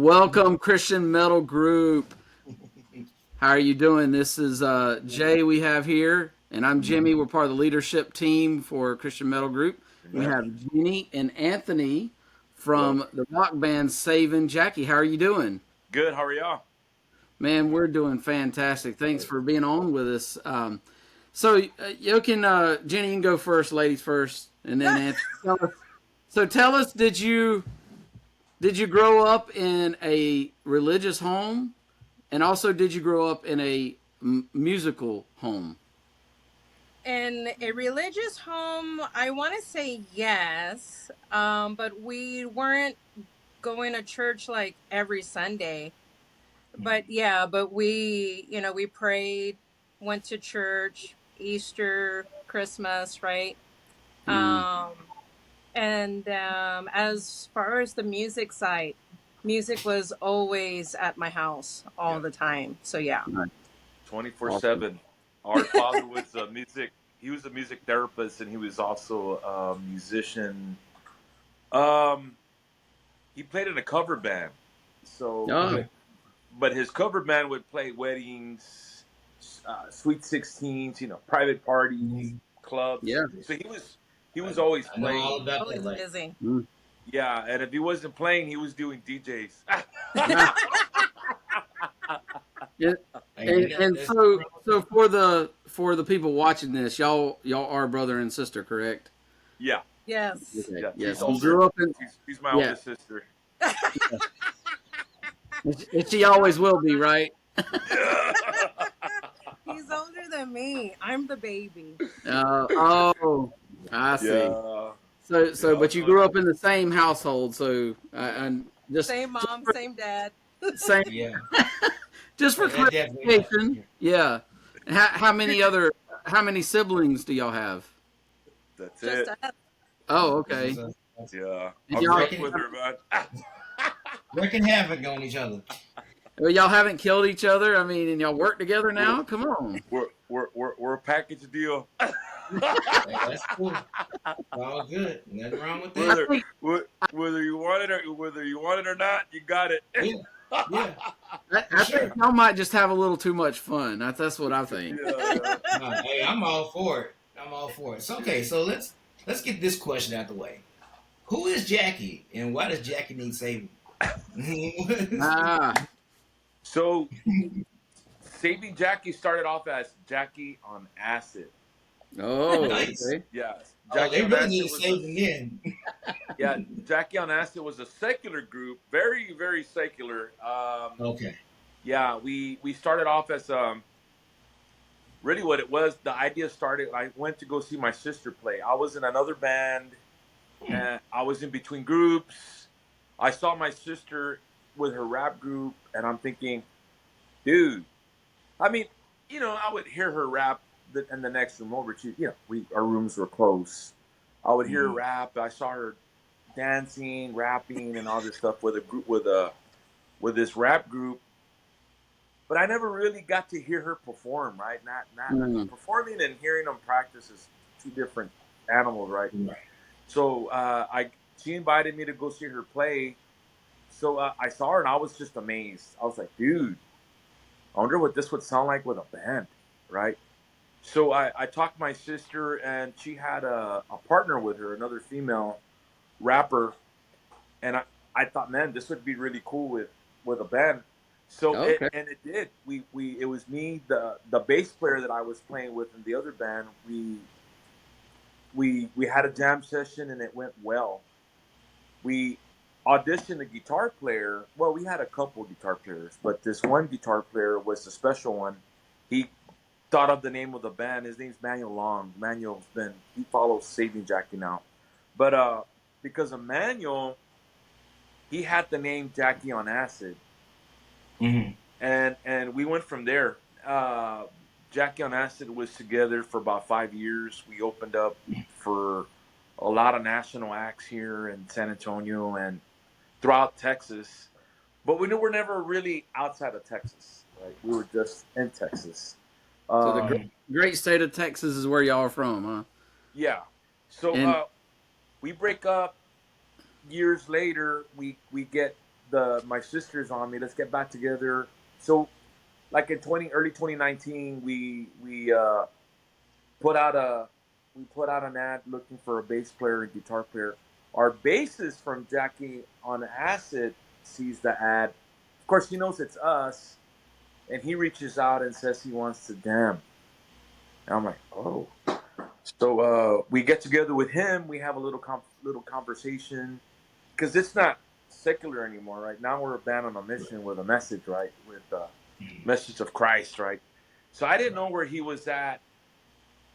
Welcome, Christian Metal Group. How are you doing? This is Jay we have here, and I'm Jimmy. We're part of the leadership team for Christian Metal Group. We have Jeannie and Anthony Hello. from the rock band Saving Jackie. How are you doing? Good. How are y'all? Man, we're doing fantastic. Thanks for being on with us. So you can, Jenny, you can go first, ladies first, and then Anthony. So tell us, did you grow up in a religious home, and also did you grow up in a musical home? In a religious home, I want to say yes, but we weren't going to church like every Sunday. But yeah, but we prayed, went to church, Easter, Christmas, right? Mm. Um, and as far as the music side, music was always at my house all Yeah. the time. So yeah. Right. Awesome. 24/7. Our father was a music. He was a music therapist, and he was also a musician. Um, he played in a cover band. So, Oh, but his cover band would play weddings, sweet 16s, private parties, Mhm. clubs. yeah. So he was I, always I know all playing. about that Always life. busy. Mm. Yeah, and if he wasn't playing, he was doing DJs. Yeah. Yeah. Hey, And, that, and that's so for the people watching this, y'all are brother and sister, correct? Yeah, Yes. Okay. yeah. She's Yes. You older. grew up in. She's my Yeah. oldest sister. And she always will be, right? He's older than me. I'm the baby. Oh, I see. Yeah, yeah. So, I was but you going. grew up in the same household, so and Same mom, same dad. same, yeah. just for That definitely helps. clarification, yeah. How many siblings do y'all have? That's Just it. us. Oh, It's just okay. Yeah, And I'm y'all, rough with her, man. wreaking havoc on each other. well, y'all haven't killed each other. I mean, and y'all work together we're now. Come on. we're a package deal. Hey, that's cool. All good. Nothing wrong with I that. whether think whether you want it or not, you got it. Yeah, yeah, for I think sure. y'all might just have a little too much fun. That's what I think. Yeah, No, hey, I'm all for it. I'm all for it. So okay, so let's get this question out the way. Who is Jackie, and why does Jackie need saving? Ah, So Saving Jackie started off as Jackie on acid. oh, Nice. okay. Yes, Oh, Jackie they on really acid need was a saving then. yeah. Jackie on acid was a secular group, very very secular. Okay. Yeah, we started off as really what it was. The idea started. I went to go see my sister play. I was in another band, Hmm. and I was in between groups. I saw my sister with her rap group, and I'm thinking, dude. I mean, I would hear her rap in the next room over. We our rooms were close. I would hear her Mhm. rap. I saw her dancing, rapping, and all this stuff with a group with this rap group. But I never really got to hear her perform. Right? Not Mm, performing and hearing them practice is two different animals, right? Right. So I she invited me to go see her play. So I saw her and I was just amazed. I was like, dude, I wonder what this would sound like with a band, right? So I talked to my sister, and she had a partner with her, another female rapper, and I thought, man, this would be really cool with a band. So okay. it did. We it was me, the bass player that I was playing with in the other band. We had a jam session, and it went well. We auditioned a guitar player. Well, we had a couple guitar players, but this one guitar player was the special one. He thought of the name of the band. His name's Manuel Long. He follows Saving Jackie now. But because of Manuel, he had the name Jackie on Acid. Hmm. And we went from there. Jackie on Acid was together for about 5 years. We opened up for a lot of national acts here in San Antonio and throughout Texas. But we were never really outside of Texas, right? We were just in Texas. So the Um, great state of Texas is where y'all are from, huh? yeah. So And we break up years later. We get the my sisters on me. Let's get back together. So, like in early 2019, we put out a we put out an ad looking for a bass player and guitar player. Our bassist from Jackie on Acid sees the ad. Of course, he knows it's us, and he reaches out and says he wants to jam. And I'm like, oh. So we get together with him. We have a little conversation because it's not secular anymore, right? Now we're a band on a mission with a message, right? With the message of Christ, right? So I didn't know where he was at.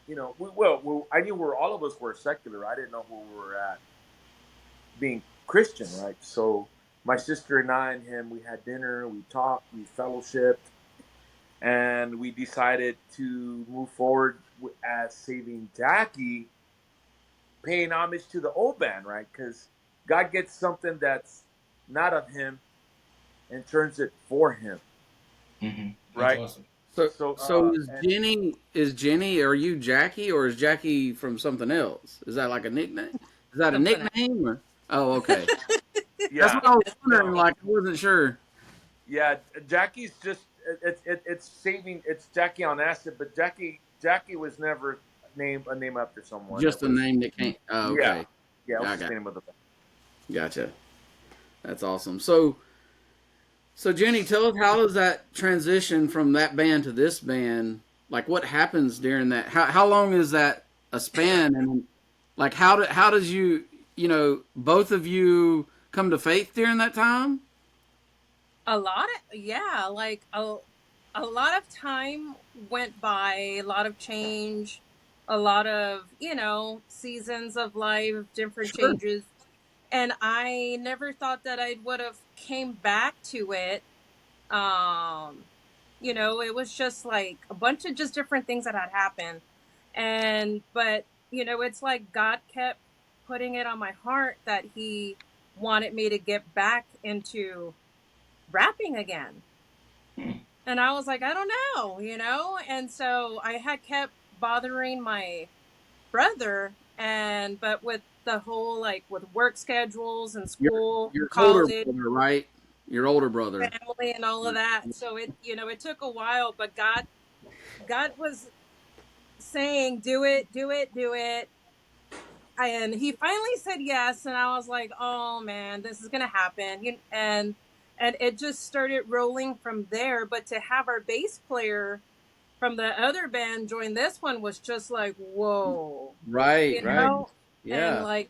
You know, I knew where all of us were secular. I didn't know where we were at being Christian, right? So my sister and I and him, we had dinner, we talked, we fellowshipped, and we decided to move forward as Saving Jackie, paying homage to the old band, right? Because God gets something that's not of Him and turns it for Him, right? Awesome. So is Jenny? Are you Jackie, or is Jackie from something else? Is that like a nickname? Is that a Something nickname? Or? Oh, okay. Yeah, That's what I was wondering. Like, I wasn't sure. yeah. Jackie's just it's Jackie on Acid, but Jackie was never a name after someone. Just a name that can't. Oh, okay. Yeah, it was Okay. the name of the band. Gotcha. That's awesome. So Jenny, tell us, how does that transition from that band to this band? Like, what happens during that? How long is that a span? And like, how does both of you come to faith during that time? A lot of, yeah, like a lot of time went by, a lot of change, a lot of, seasons of life, different Sure. changes. And I never thought that I would have came back to it. It was just like a bunch of just different things that had happened. But it's like God kept putting it on my heart that He wanted me to get back into rapping again. And I was like, I don't know. And so I had kept bothering my brother, but with the whole, like, with work schedules and school, Your older college, brother, right? Your older brother. family, and all of that. So it took a while, but God was saying, do it, do it, do it. And He finally said yes, and I was like, oh man, this is gonna happen. And it just started rolling from there. But to have our bass player from the other band join this one was just like, whoa. Right. And Yeah. like,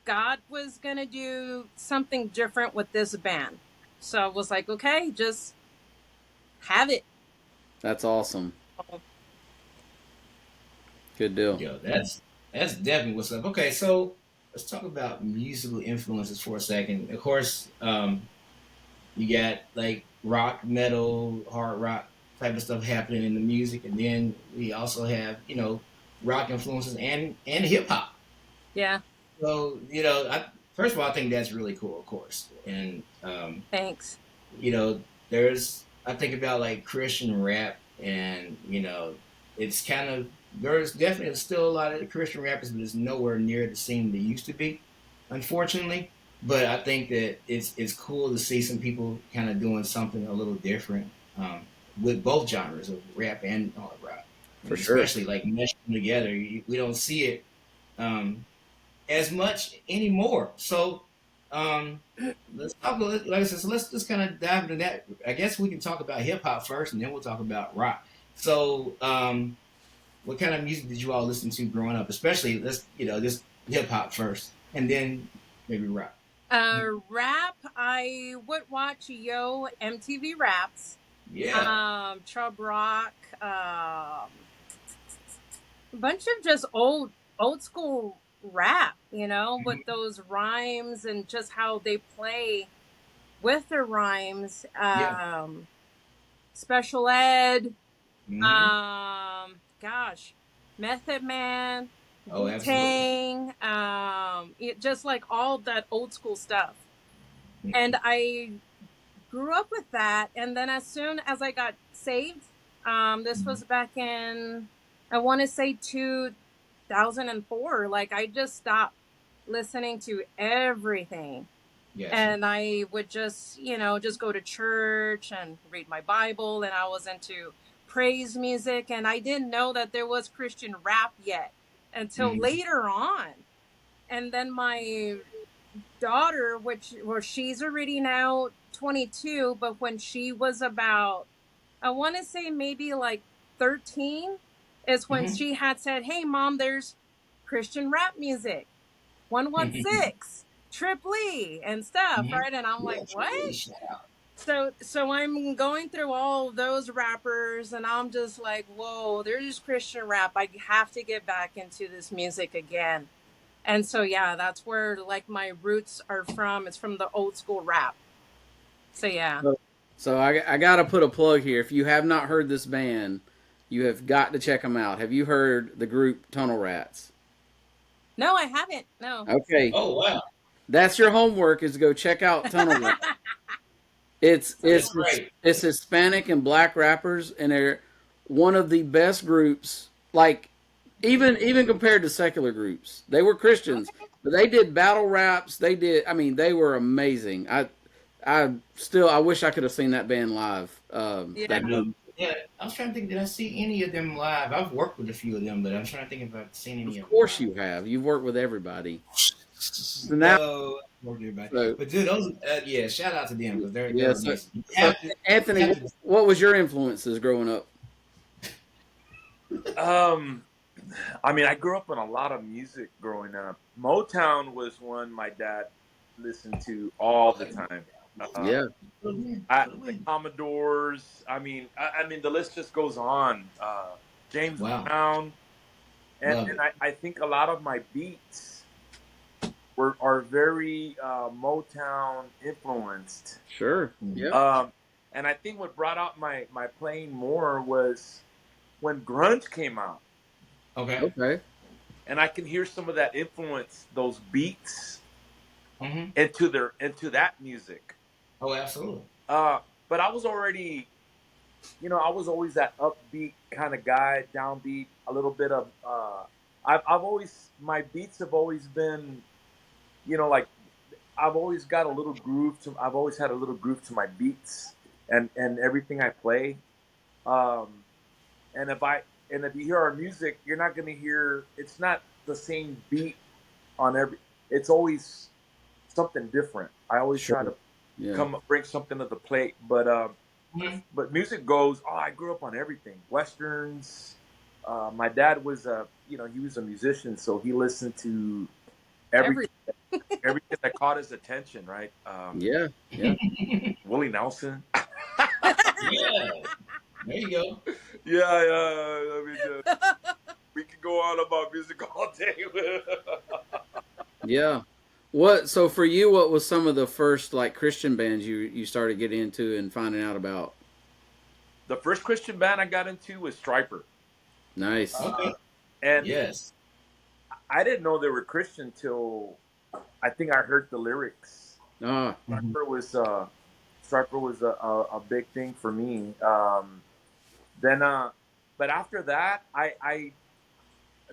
God was gonna do something different with this band. So I was like, okay, just have it. That's awesome. Good deal. Yo, that's definitely what's up. Okay, so let's talk about musical influences for a second. Of course, you got like rock, metal, hard rock type of stuff happening in the music, and then we also have rock influences and hip hop. Yeah. So first of all, I think that's really cool, of course, and Thanks. I think about like Christian rap, and it's kind of, there's definitely still a lot of Christian rappers, but it's nowhere near the scene they used to be, unfortunately. But I think that it's cool to see some people kind of doing something a little different with both genres of rap and hard rock. For sure. Especially like meshing them together. We don't see it as much anymore. So let's talk, like I said, so let's just kind of dive into that. I guess we can talk about hip hop first, and then we'll talk about rock. So what kind of music did you all listen to growing up? Especially just hip hop first, and then maybe rock. Rap, I would watch MTV Raps. Yeah. Chub Rock, a bunch of just old school rap, with those rhymes and just how they play with their rhymes. Special Ed, gosh, Method Man, Oh, Tang, just like all that old school stuff. And I grew up with that. And then as soon as I got saved, this was back in, I want to say 2004. Like, I just stopped listening to everything. Yes. And I would just, just go to church and read my Bible. And I was into praise music. And I didn't know that there was Christian rap yet until Mm-hmm. later on. And then my daughter, she's already now 22, but when she was about, I want to say maybe like 13, is when Mm-hmm. she had said, "Hey, mom, there's Christian rap music, 116, Trip Lee, and stuff," Mm-hmm. right? And I'm like, Yeah, "What?" really shout out. So I'm going through all those rappers, and I'm just like, "Whoa, there's Christian rap. I have to get back into this music again." And so yeah, that's where like my roots are from. It's from the old school rap. So yeah. So I got to put a plug here. If you have not heard this band, you have got to check them out. Have you heard the group Tunnel Rats? No, I haven't. No. Okay, Oh wow, that's your homework is to go check out Tunnel Rats. It's that's it's great. it's Hispanic and black rappers, and they're one of the best groups. Like even compared to secular groups, they were Christians, Okay. but they did battle raps. They did. I mean, they were amazing. I wish I could have seen that band live. Yeah. That group. Yeah, I was trying to think. Did I see any of them live? I've worked with a few of them, but I'm trying to think if I've seen any Of of them course live. you have. You've worked with everybody. So now, No, worked with everybody. so But dude, those yeah, shout out to them because they're yeah. So, amazing. You so have to, you Anthony, have to. what was your influences growing up? Um, I mean, I grew up on a lot of music growing up. Motown was one my dad listened to all the time. Uh, Yeah. the Commodores. I mean, the list just goes on. James Wow, Brown, and love and it. I think a lot of my beats are very Motown influenced. Sure. Mhm. Yeah. And I think what brought out my playing more was when grunge came out, Okay. Okay. and I can hear some of that influence, those beats Mm-hmm. into that music. Oh, absolutely. But I was already, I was always that upbeat kind of guy, downbeat, a little bit of. I've always my beats have always been, like I've always got a little groove to. I've always had a little groove to my beats and everything I play. Um, and if you hear our music, you're not gonna hear. It's not the same beat on every. It's always something different. I always try Sure. to Yeah. bring something to the plate. But Mhm. but music goes. Oh, I grew up on everything. Westerns. My dad was he was a musician, so he listened to everything, Every everything that caught his attention. Right? Yeah. Yeah. Willie Nelson. Yeah, there you go. Yeah, yeah. I mean, we could go on about music all day. Yeah. What? So for you, what was some of the first like Christian bands you started getting into and finding out about? The first Christian band I got into was Striper, Nice. uh, Okay. and Yes. I didn't know they were Christian till I think I heard the lyrics. Ah. Mm-hmm. Striper was a big thing for me. Then, but after that, I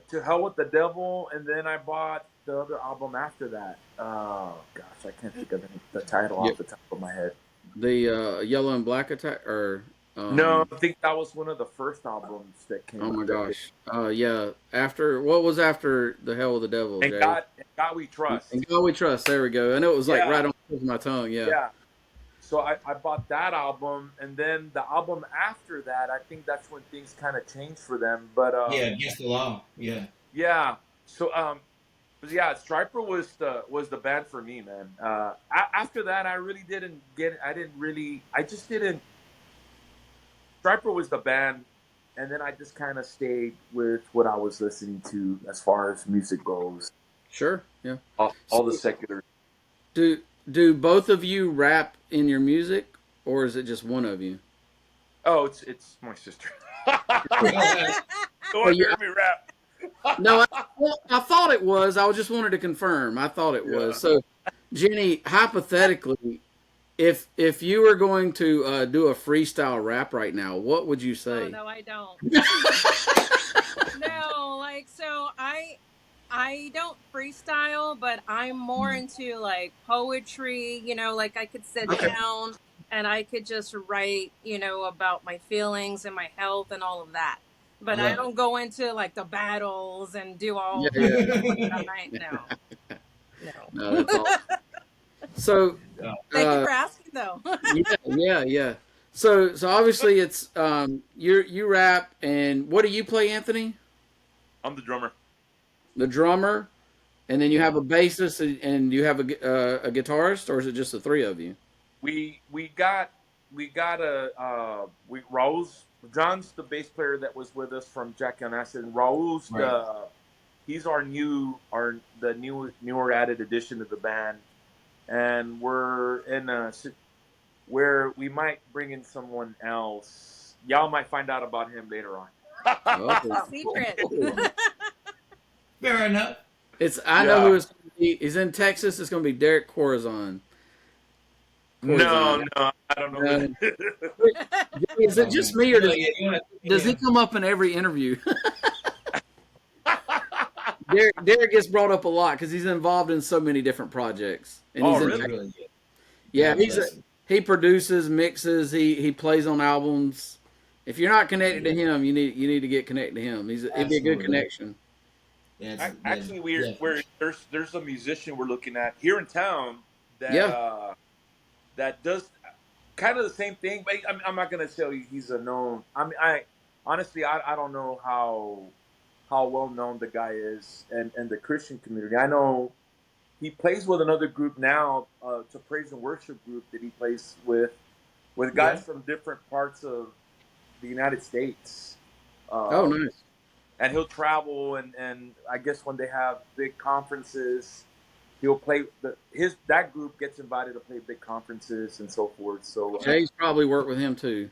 to hell with the devil, and then I bought the other album after that. Oh gosh, I can't think of the title Yep. off the top of my head. The Yellow and Black Attack or No, I think that was one of the first albums that came oh my out. gosh. Yeah. After what was after the Hell with the Devil, And Jay? God We Trust. And God We Trust. There we go. I know it was like Yeah, right on the tip of my tongue. Yeah. yeah. So I bought that album, and then the album after that, I think that's when things kind of changed for them. But Yeah, against the law. Yeah. yeah. So but yeah, Striper was the band for me, man. After that, I really didn't get. I didn't really. I just didn't. Striper was the band, and then I just kind of stayed with what I was listening to as far as music goes. Sure. Yeah. All the So secular. do both of you rap in your music, or is it just one of you? Oh, it's my sister. Okay. Don't Well, hear yeah. me rap. No, I thought it was. I just wanted to confirm. I thought it was. Yeah. So, Jenny, hypothetically, if you were going to do a freestyle rap right now, what would you Oh say? no, I don't. No, like so I don't freestyle, but I'm more into like poetry, like I could sit Okay. down and I could just write, about my feelings and my health and all of that. I But I love don't go into like the battles and do Yeah, all that yeah. stuff like that. it. No, No. that's awesome. So, Thank you uh, for asking though. yeah. So obviously it's you rap, and what do you play, Anthony? I'm the drummer. The drummer, and then you have a bassist, and you have a guitarist, or is it just the three of you? We got we Raul's John's the bass player that was with us from Jack on Acid, and Raul's Right. he's the newer added addition to the band, and we're in where we might bring in someone else. Y'all might find out about him later on. Oh, Secret. Fair enough. I know who Yeah. it's going to be. He's in Texas. It's going to be Derek Corazon. No, I don't know. Uh, is it just me, or does, does he Yeah. come up in every interview? Derek gets brought up a lot because he's involved in so many different projects, and Oh, he's in really? Really good. yeah, God bless him. he produces, mixes, he plays on albums. If you're not connected to him, you need to get connected to him. It'd be a good Absolutely. connection. Actually, yeah, there's a musician we're looking at here in town that Yeah. that does kind of the same thing. But I'm not gonna tell you he's a known. I honestly I don't know how well known the guy is and the Christian community. I know he plays with another group now. It's a praise and worship group that he plays with guys Yeah. from different parts of the United States. Oh, nice. And he'll travel and I guess when they have big conferences, he'll play that group gets invited to play big conferences and so forth. So Jay's probably worked with him too.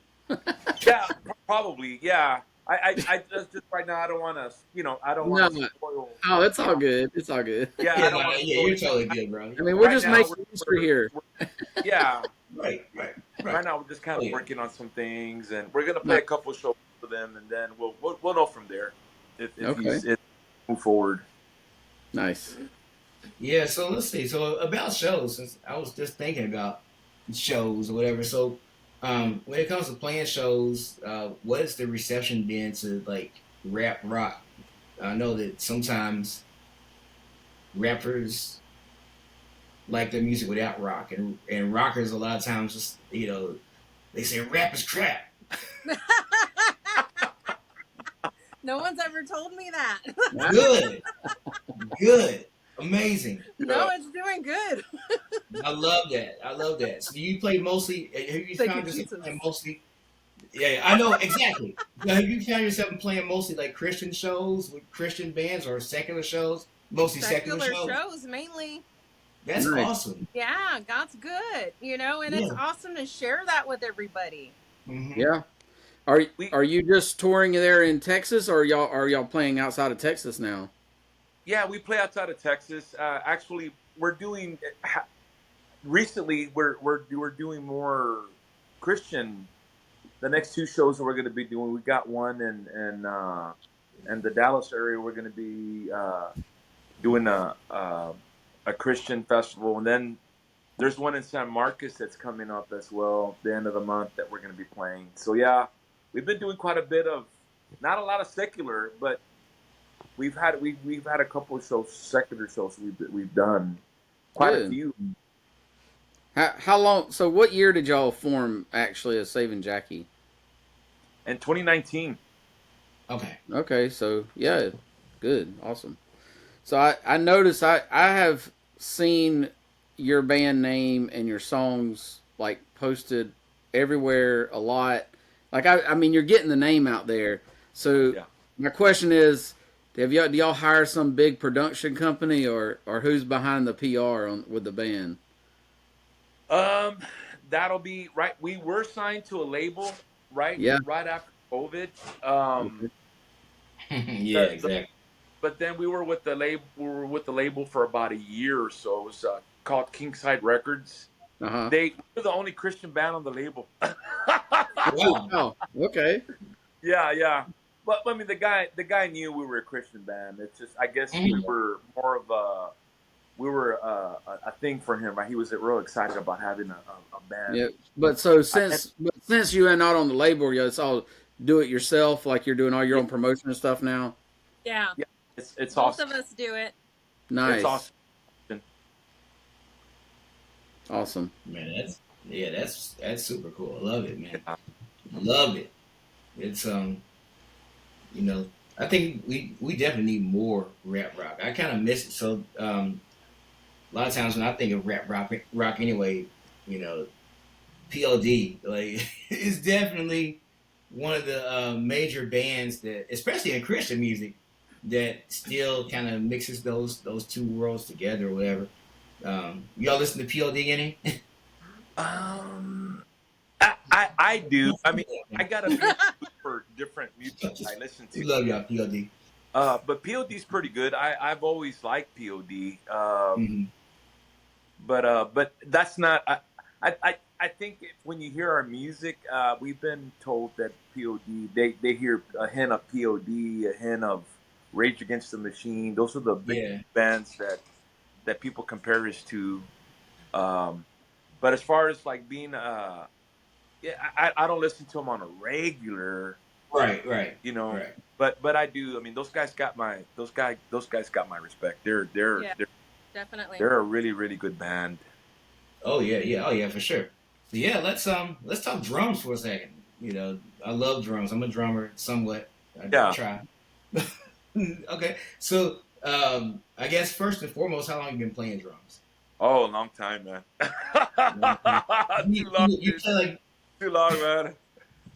yeah, probably yeah. I just right now I don't want to I don't want to No. spoil. Oh, it's all good. It's all good. Yeah, Yeah, I don't want to you're totally good, bro. I mean, we're Right just now, making history here. Yeah, Right. right now we're just kind Oh, of yeah. working on some things, and we're gonna play a couple shows for them, and then we'll know from there if Okay. move forward. Nice. Yeah, so let's see. So about shows, since I was just thinking about shows or whatever. So when it comes to playing shows, what is the reception been to like rap rock? I know that sometimes rappers like their music without rock, and rockers a lot of times just they say rap is crap. No one's ever told me that. Good, amazing. No, it's doing good. I love that. So do you play mostly? Have you Thank found you, yourself Jesus. playing mostly? Yeah, I know exactly. Now, have you found yourself playing mostly like Christian shows with Christian bands or secular shows? Mostly secular, Secular shows. shows mainly. That's Nice. awesome. Yeah, God's good, and it's Yeah. awesome to share that with everybody. Mhm. Yeah. Are you just touring there in Texas, or are y'all playing outside of Texas now? Yeah, we play outside of Texas. Actually, we're doing recently. We're doing more Christian. The next two shows that we're going to be doing, we got one in the Dallas area. We're going to be doing a Christian festival, and then there's one in San Marcos that's coming up as well, the end of the month that we're going to be playing. So yeah, we've been doing quite a bit of, not a lot of secular, but we've had a couple of shows, secular shows we've done quite a Good. few. How long? So, what year did y'all form actually as Saving Jackie? In 2019. Okay. Okay, so yeah, good, awesome. So I noticed I have seen your band name and your songs like posted everywhere a lot. Like I mean you're getting the name out there. So Yeah. my question is, do y'all hire some big production company or who's behind the PR with the band? That'll be right. We were signed to a label, right? Yeah. Right after COVID. Yeah, exactly. But then we were with the label. We were with the label for about a year or so. It was called Kingside Records. Uh-huh. They were the only Christian band on the label. Wow. Oh, okay. Yeah. But I mean, the guy knew we were a Christian band. It's just, I guess we Mhm. were more of a thing for him, right? He was real excited about having a band. Yeah, but so And since you are not on the label, it's all do it yourself. Like you're doing all your yeah, own promotion and stuff now. Yeah, yeah, it's both awesome. of us do it. It's Nice, awesome. awesome. Man, that's super cool. I love it, man. Yeah. Love it. It's you know, I think we definitely need more rap rock. I kind of miss it. So a lot of times when I think of rock anyway, you know, PLD like is definitely one of the major bands that, especially in Christian music, that still kind of mixes those two worlds together or whatever. Y'all listen to PLD any? Um, I do. I mean, I got a few for different music I listen We to. love y'all PLD. But POD's pretty good. I've always liked POD. Hmm. But that's not. I think when you hear our music, we've been told that POD they hear a hint of POD, a hint of Rage Against the Machine. Those are the big Yeah. bands that people compare us to. Um, but as far as like being yeah, I don't listen to them on a regular, Right. Right. you know. Right. But I do. I mean, those guys got my respect. Yeah, definitely. They're a really really good band. Oh yeah. Yeah. Oh yeah. For sure. So yeah, let's talk drums for a second. You know, I love drums. I'm a drummer somewhat. I Yeah. try. Okay. So I guess first and foremost, how long you been playing drums? Oh, a long time, man. You, Too long, you, you dude. play like Too long, man.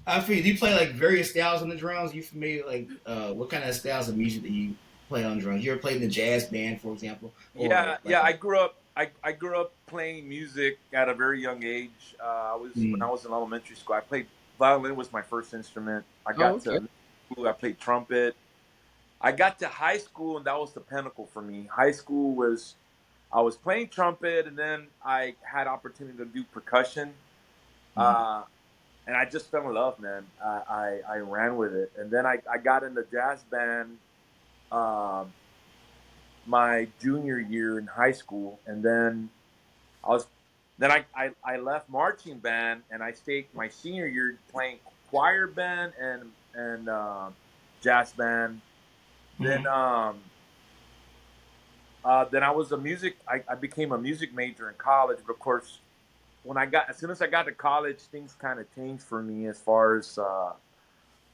I feel. Do you play like various styles on the drums? You familiar like what kind of styles of music do you play on drums? You ever played in a jazz band, for example, or Yeah, like yeah. a I grew up playing music at a very young age. I was when I mm, was in elementary school. I played violin was my first instrument. I Oh, got to okay. middle school. I played trumpet. I got to high school, and that was the pinnacle for me. High school was I was playing trumpet, and then I had opportunity to do percussion. mm, Uh, and I just fell in love, man. I ran with it, and then I got in the jazz band um, my junior year in high school, and then I was then I left marching band, and I stayed my senior year playing choir band and jazz band. Then mm. then I was a music. I became a music major in college, but of course, as soon as I got to college, things kind of changed for me as far as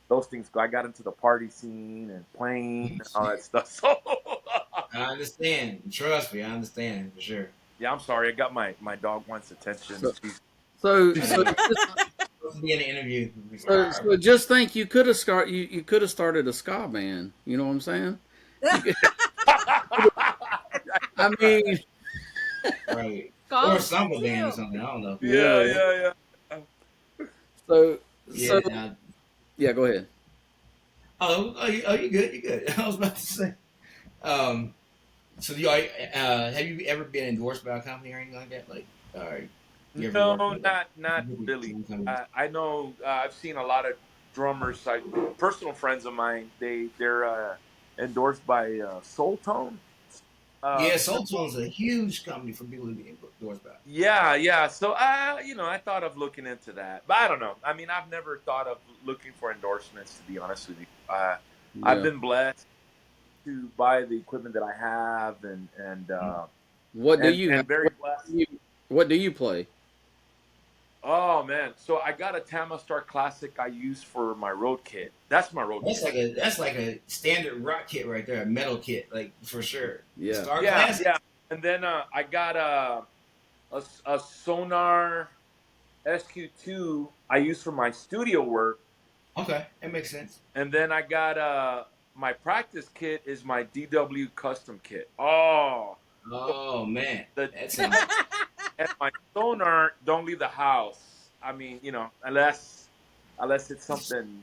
those things go. I got into the party scene and playing and all that stuff. So I understand. Trust me, I understand for sure. yeah, I'm sorry. I got my dog wants attention. So She's so I so know. Supposed to be in the interview. so just think you could have you could have started a ska band. You know what I'm saying? You could, I mean, Right. Or a Golf samba band or cute. something. I don't know. yeah, yeah. yeah, yeah. So Yeah. so Now, yeah, go ahead. you good? You good? I was about to say. Um. So do you have you ever been endorsed by a company or anything like that? Like, you ever No, worked with not really. companies? I know I've seen a lot of drummers, like personal friends of mine. They're endorsed by Soul Tone. Yeah, You know, Soul Tone's a huge company for people to be endorsed by. yeah, yeah. So I thought of looking into that, but I don't know. I mean, I've never thought of looking for endorsements. To be honest with you, I've Yeah. been blessed to buy the equipment that I have, What do you have? and very blessed. What do you play? Oh man, so I got a Tamastar Classic I use for my road kit. That's my road kit. That's like a standard rock kit right there, a metal kit, like for sure. Yeah. Star Yeah, Classic. yeah. And then I got a Sonar SQ2 I use for my studio work, Okay, that makes sense. and then I got my practice kit is my DW custom kit. Oh, Oh man, the that sounds and my Sonar don't leave the house. I mean, unless it's something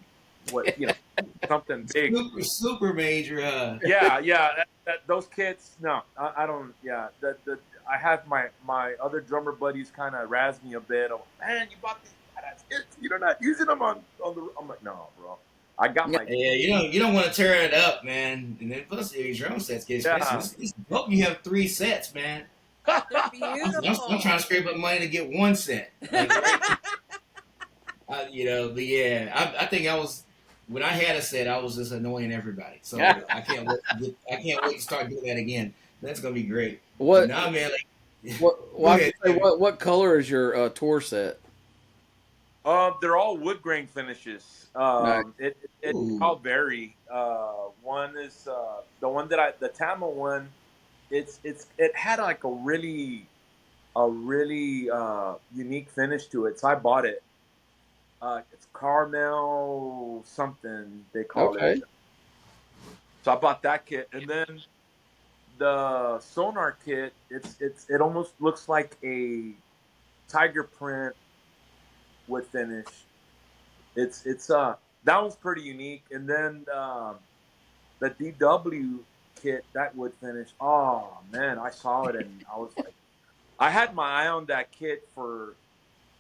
something big. super major. Yeah, yeah. Those kits, no, I don't. Yeah, the I have my other drummer buddies kind of razz me a bit. Oh, man, you bought these badass kits. You're not using them on the. I'm like, no, bro. I got my Yeah, you don't want to tear it up, man. And then plus your drum sets get expensive. yeah. Hope you have 3 sets, man. They're I'm trying to beautiful. scrape up money to get 1 set. Like, right? But yeah, I think I was when I had a set, I was just annoying everybody. So I can't wait to start doing that again. That's gonna be great. But What? now, man, like, Well, go I was ahead. gonna say, what color is your tour set? They're all wood grain finishes. Nice. It Ooh, all vary. One is the one the Tama one. It had like a really unique finish to it, so I bought it. It's caramel something they call it. Okay. So I bought that kit, and then the sonar kit. It almost looks like a tiger print wood finish. It's that one's pretty unique, and then the DW kit that wood finish. Oh man, I saw it and I was like, I had my eye on that kit for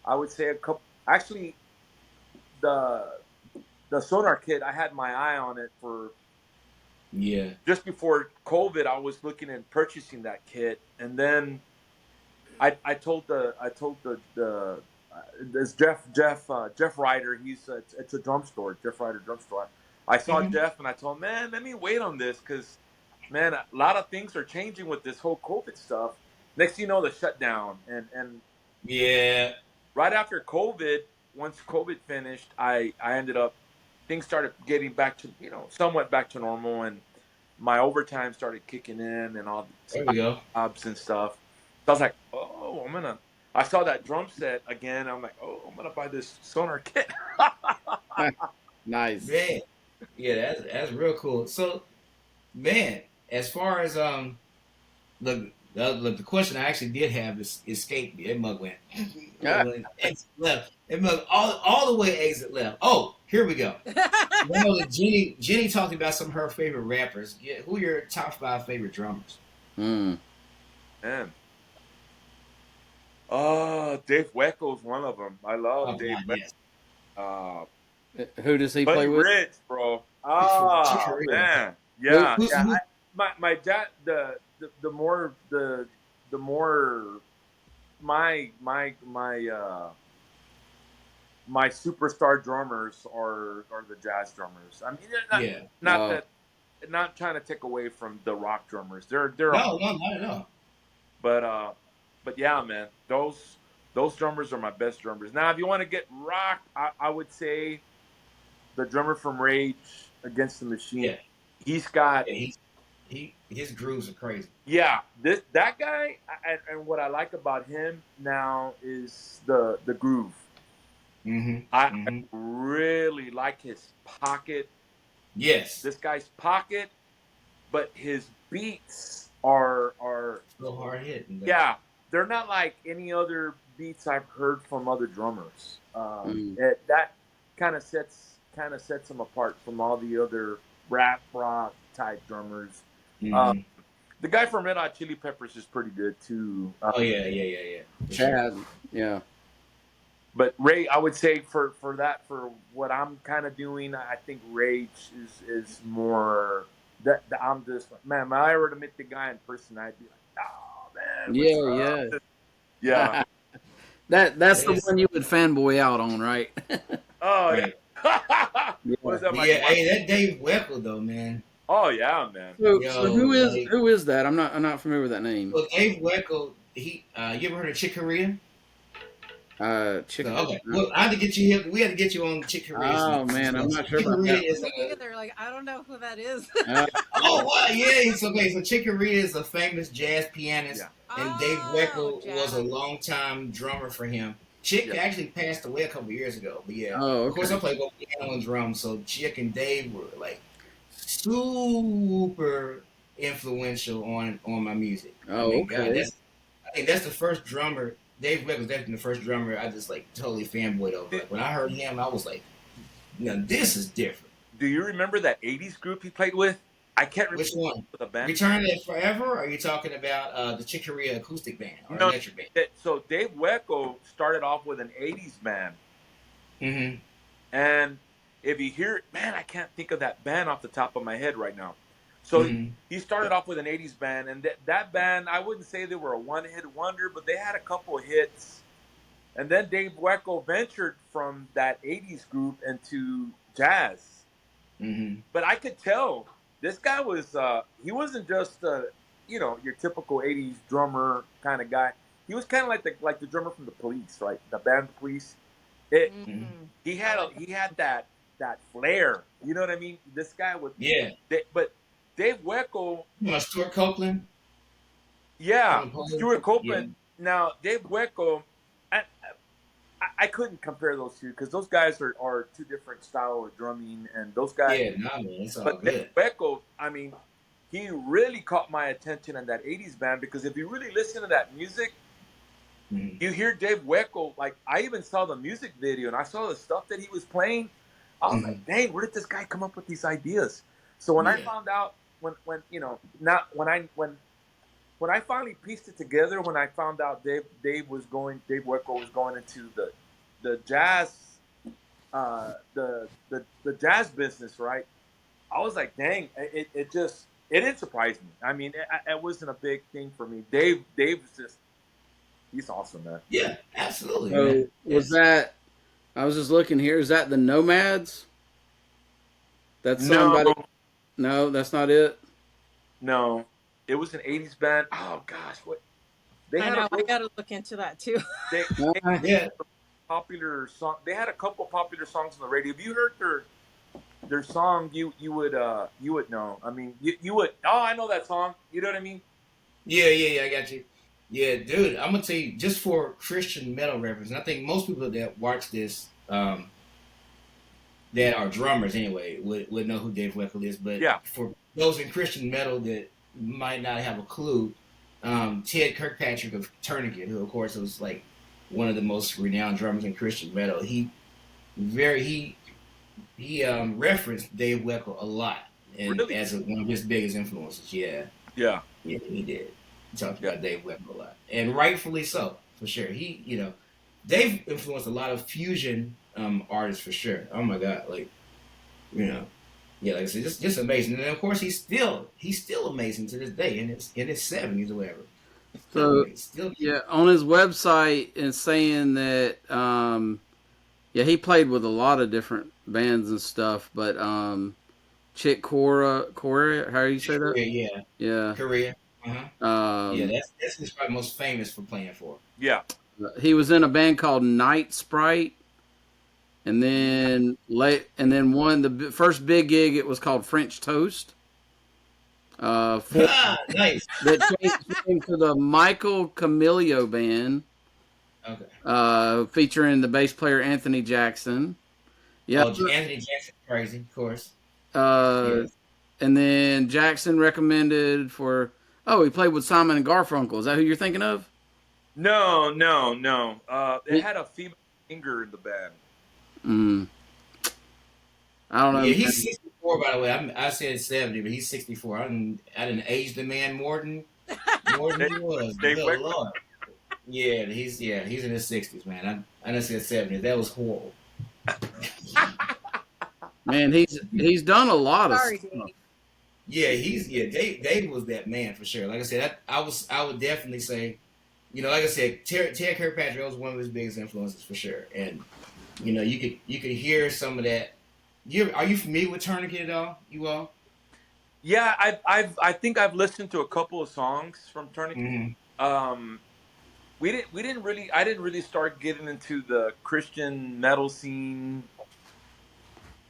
I would say a couple. Actually, the the sonar kit I had my eye on it for yeah. just before COVID. I was looking at purchasing that kit, and then I told this Jeff Ryder. It's a drum store, Jeff Ryder drum store. I saw Hmm. Jeff and I told him, man, let me wait on this because man, a lot of things are changing with this whole COVID stuff. Next thing you know, the shutdown and Yeah. right after COVID, once COVID finished, I ended up things started getting back to somewhat back to normal and my overtime started kicking in and all There we go. jobs and stuff. So I was like, oh, I saw that drum set again. I'm like, oh, I'm gonna buy this sonar kit. Nice. Man. Yeah, that's real cool. So, man, as far as the question I actually did have is escaped me. That mug went. Yeah. Exit left. That mug all the way exit left. Oh, here we go. You know that Jenny talked about some of her favorite rappers. Yeah, who are your top 5 favorite drummers? Mm. Man, Dave Weckel's one of them. I love Oh Dave God, Weckel. yes. Uh, Who does he Buddy play with? Rich, bro. Chick Oh Corea. man, Who? yeah, Who's yeah. who? My dad, the more my superstar drummers are the jazz drummers. I mean, Yeah. not Oh, that not trying to take away from the rock drummers. They're No, no, not at all. but yeah, man, those drummers are my best drummers. Now, if you want to get rock, I would say the drummer from Rage Against the Machine. Yeah. He's got Yeah, his grooves are crazy. yeah, this that guy, and what I like about him now is the groove. Mm-hmm. I Mm-hmm. really like his pocket. Yes. This guy's pocket, but his beats are So hard hitting. yeah, they're not like any other beats I've heard from other drummers. mm. That kind of sets him apart from all the other rap rock type drummers. Uh, Mm-hmm. the guy from Red Hot Chili Peppers is pretty good too. Oh yeah. For sure. Chad. Yeah. But Ray, I would say for what I'm kind of doing, I think Rage is more that I'm just man. If I were to meet the guy in person, I'd be like, oh man, what's Yeah. up? Yeah. That's the Yes. one you would fanboy out on, right? Oh Right. yeah. Yeah. What's that? But yeah, hey, that Dave Weckl though, man. Oh yeah, man. So Yo, like, who is that? I'm not familiar with that name. well, Dave Weckl, you ever heard of Chick Corea? Chicken. So, okay. Well, I had to get you here. We had to get you on Chick Corea. Oh man, I'm not sure Chick about Corea that. is Me either. Like, I don't know who that is. oh wow, yeah. It's okay. So Chick Corea is a famous jazz pianist, Yeah. and Dave Weckl was a jazz. longtime drummer for him. Chick Yeah. actually passed away a couple years ago, but yeah. Oh, Of course, I okay. play both piano and drums, so Chick and Dave were like super influential on my music. Oh, I mean, God, okay. I think that's the first drummer. Dave Weckl was definitely the first drummer I just like totally fanboyed over. Like, when I heard him, I was like, "Now this is different." Do you remember that '80s group he played with? I can't remember Which one? the band. Return to Forever? Or are you talking about the Chick Corea acoustic band or No, electric band? so Dave Weckel started off with an '80s band, Mm-hmm. and if you hear, man, I can't think of that band off the top of my head right now. So Hmm. he started off with an '80s band, and that band, I wouldn't say they were a one-hit wonder, but they had a couple of hits. And then Dave Weckl ventured from that '80s group into jazz. Hmm. But I could tell this guy was he wasn't just your typical '80s drummer kind of guy. He was kind of like the drummer from the Police, right? The band The Police. It Hmm. Mm, I he had like he had that flair. You know what I mean? This guy would, Yeah. but Dave Weckl, You know, Stuart Copeland yeah, from the Police. Stuart Yeah. Copeland. Now Dave Weckl, I, I couldn't compare those two because those guys are two different style of drumming, and those guys. Yeah, nah, man, it's all But Dave good. Weckl, I mean, he really caught my attention in that '80s band because if you really listen to that music, Hmm. you hear Dave Weckl. Like I even saw the music video and I saw the stuff that he was playing. I was Hmm. like, dang, where did this guy come up with these ideas? So when I Yeah. found out, when you know, not when I finally pieced it together, when I found out Dave Weckl was going into the jazz, the jazz business, right? I was like, dang, it just it didn't surprise me. I mean, it wasn't a big thing for me. Dave's just he's awesome, man. Yeah, absolutely, man. So was that? I was just looking here. Is that the Nomads? That's No, somebody. No, that's not it. no, it was an '80s band. Oh gosh, what they I had know. a I gotta look into that too. they Yeah. popular song. They had a couple popular songs on the radio. If you heard their song, you would know. I mean, you would. Oh, I know that song. You know what I mean? Yeah, I got you. Yeah, dude, I'm gonna tell you, just for Christian metal reference, and I think most people that watch this, that are drummers anyway, would know who Dave Weckl is. But Yeah. for those in Christian metal that might not have a clue, Ted Kirkpatrick of Tourniquet, who of course was like one of the most renowned drummers in Christian metal, he referenced Dave Weckl a lot, and Really? as one of his biggest influences. Yeah. Yeah. Yeah, he did. He talked Yeah. about Dave Weckl a lot, and rightfully so, for sure. Dave influenced a lot of fusion artists for sure. Oh my God, like yeah, like I said, just amazing. And of course, he's still amazing to this day in his 70s or whatever. So Still, yeah, on his website, it's saying that yeah, he played with a lot of different bands and stuff, but Chick Corea, how do you say that? yeah, Yeah. Korea. Uh-huh. Yeah, Um, that's who's probably most famous for playing for. Yeah. he was in a band called Night Sprite, and then first big gig, it was called French Toast. Nice. That changed name to the Michael Camilio Band, Okay. featuring the bass player Anthony Jackson. Yeah, Oh, Anthony Jackson, crazy, of course. uh, Yes. and then Jackson recommended for. Oh, he played with Simon and Garfunkel. Is that who you're thinking of? No. It had a female singer in the band. Mm, I don't know. Yeah, he's 64, by the way. I said 70, but he's 64. I didn't age the man more than he was. Dave Good Weckl. Lord. Yeah, he's in his 60s, man. I done said 70s. That was horrible. Man, he's done a lot of Sorry, stuff. Dave. Yeah, Dave was that man for sure. Like I said, I would definitely say, like I said, Ted Kirkpatrick was one of his biggest influences for sure. And you could hear some of that. Are you familiar with Tourniquet at all? You all? Yeah, I think I've listened to a couple of songs from Tourniquet. Mm-hmm. We didn't really I didn't really start getting into the Christian metal scene.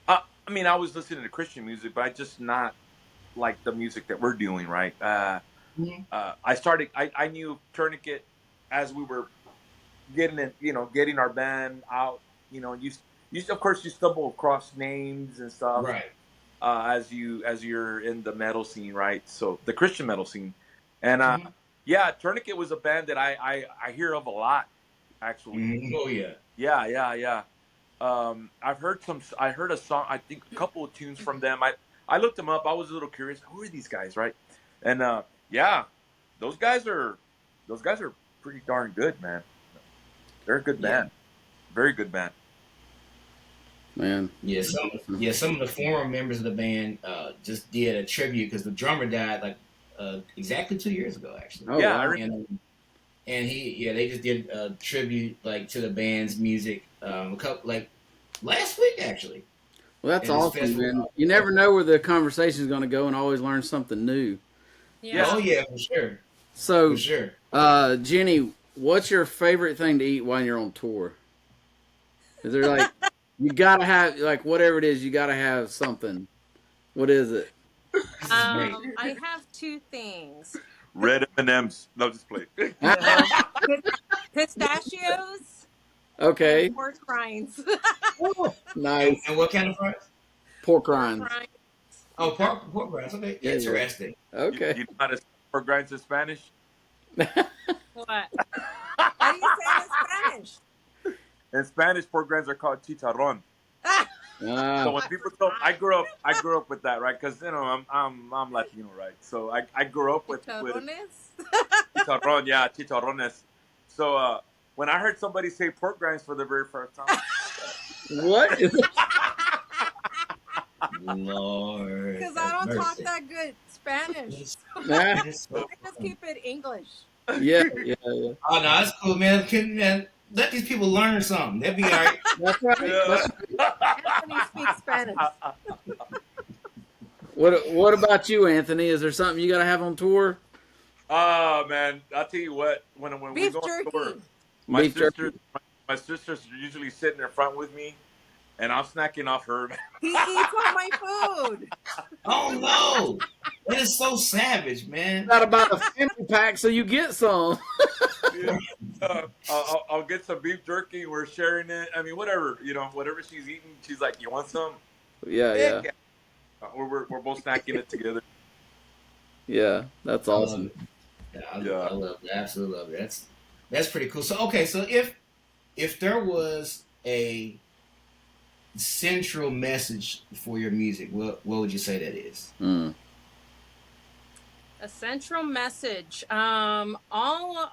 I mean, I was listening to Christian music, but I just not like the music that we're doing, right? I knew Tourniquet as we were getting our band out. Of course you stumble across names and stuff, Right. as you're in the metal scene, right? So the Christian metal scene, and Mhm. yeah, Tourniquet was a band that I hear of a lot, actually. Mhm. Oh yeah. Yeah. I heard a song, I think a couple of tunes from them. I looked them up. I was a little curious. Who are these guys, right? And yeah, those guys are pretty darn good, man. They're a good band. Very good band. Man. Some of the former members of the band just did a tribute because the drummer died like exactly 2 years ago, actually. Oh, Yeah, wow. And they just did a tribute like to the band's music a couple like last week actually. Well, that's And this awesome, festival- man. You never know where the conversation is going to go, and always learn something new. Yeah. Oh yeah, for sure, So, for sure. Jenny, what's your favorite thing to eat while you're on tour? Is there like you gotta have like whatever it is, you gotta have something. What is it? I have two things. Red M&Ms. No, just play. Pistachios Okay, and pork rinds. nice. And what kind of fries? Pork rinds. Oh, pork rinds. Okay, Yeah, yeah. interesting. Okay. You know how to say pork grinds in Spanish? What? How do you say it in Spanish? In Spanish, pork grinds are called chicharrón. So when people tell, I grew up with that, right? Because I'm Latino, right? So I grew up with Chicharrones? chicharrón, yeah, chicharrones. So when I heard somebody say pork grinds for the very first time, What? Lord. Because I don't talk that good Spanish. Nah. I just keep it English. Yeah. Oh no, that's cool, man. Man, let these people learn something. They'll be all right. That's right. Yeah. Anthony speaks Spanish. What about you, Anthony? Is there something you gotta have on tour? oh man, I'll tell you what. When we Beef go on jerky. tour, my Beef sisters, jerky. my sisters are usually sitting in front with me, and I'm snacking off her. He eats all my food. Oh no, that is so savage, man. Not about a family pack, so you get some. I'll get some beef jerky. We're sharing it. I mean, whatever whatever she's eating, she's like, "You want some?" Yeah. We're both snacking it together. Yeah, that's awesome. I love that. Absolutely love it. That's pretty cool. So okay, so if there was a central message for your music, what would you say that is? A central message. All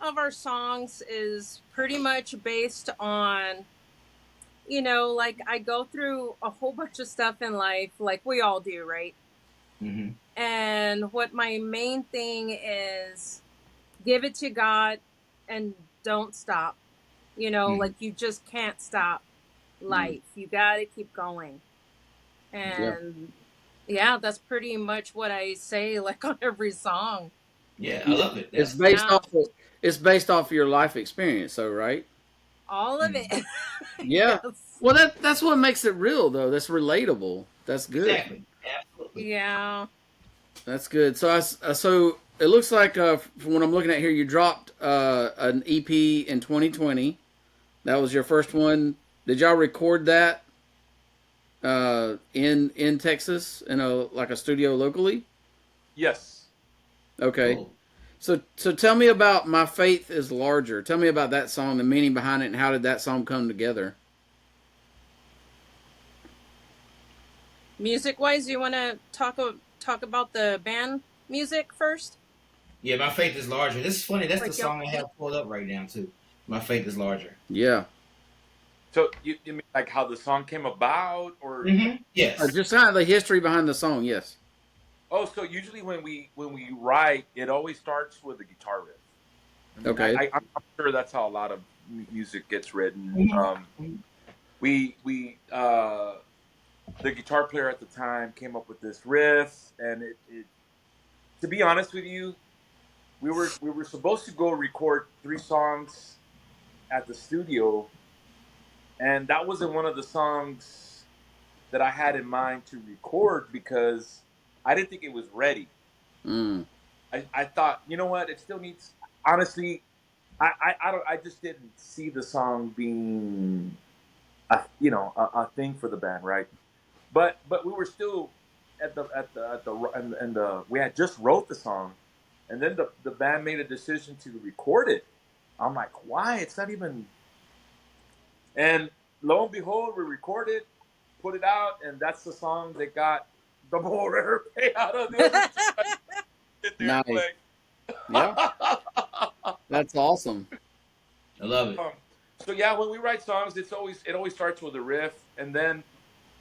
of our songs is pretty much based on, like I go through a whole bunch of stuff in life, like we all do, right? Mm-hmm. And what my main thing is, give it to God and don't stop. Like you just can't stop life. You got to keep going. And yeah, that's pretty much what I say, like on every song. Yeah, I love it. It's based off of your life experience, so right? All of it. Yeah. Yes. Well, that's what makes it real, though. That's relatable. That's good. Exactly. Absolutely. Yeah. That's good. So so it looks like from what I'm looking at here, you dropped an EP in 2020. That was your first one. Did y'all record that in Texas in a studio locally? Yes. Okay. Cool. So tell me about My Faith is Larger. Tell me about that song, the meaning behind it, and how did that song come together? Music wise, you want to talk about the band music first? Yeah, My Faith is Larger. This is funny. That's Like the song I have pulled up right now too. My Faith is Larger. Yeah. So you mean like how the song came about, or? Mm-hmm. Yes. Just kind of the history behind the song, yes. Oh, so usually when we write, it always starts with a guitar riff. I mean, Okay. I'm sure that's how a lot of music gets written. Mhm. We the guitar player at the time came up with this riff, and it to be honest with you, we were supposed to go record 3 songs at the studio, and that wasn't one of the songs that I had in mind to record because I didn't think it was ready. I thought, you know what, it still needs. Honestly, I just didn't see the song being a thing for the band, right? But we were still we had just wrote the song, and then the band made a decision to record it. I'm like, why? It's not even. And lo and behold, we recorded, put it out, and that's the song that got the more rare pay out of the other two. Nice. Yeah. That's awesome. I love it. So yeah, when we write songs, it always starts with a riff, and then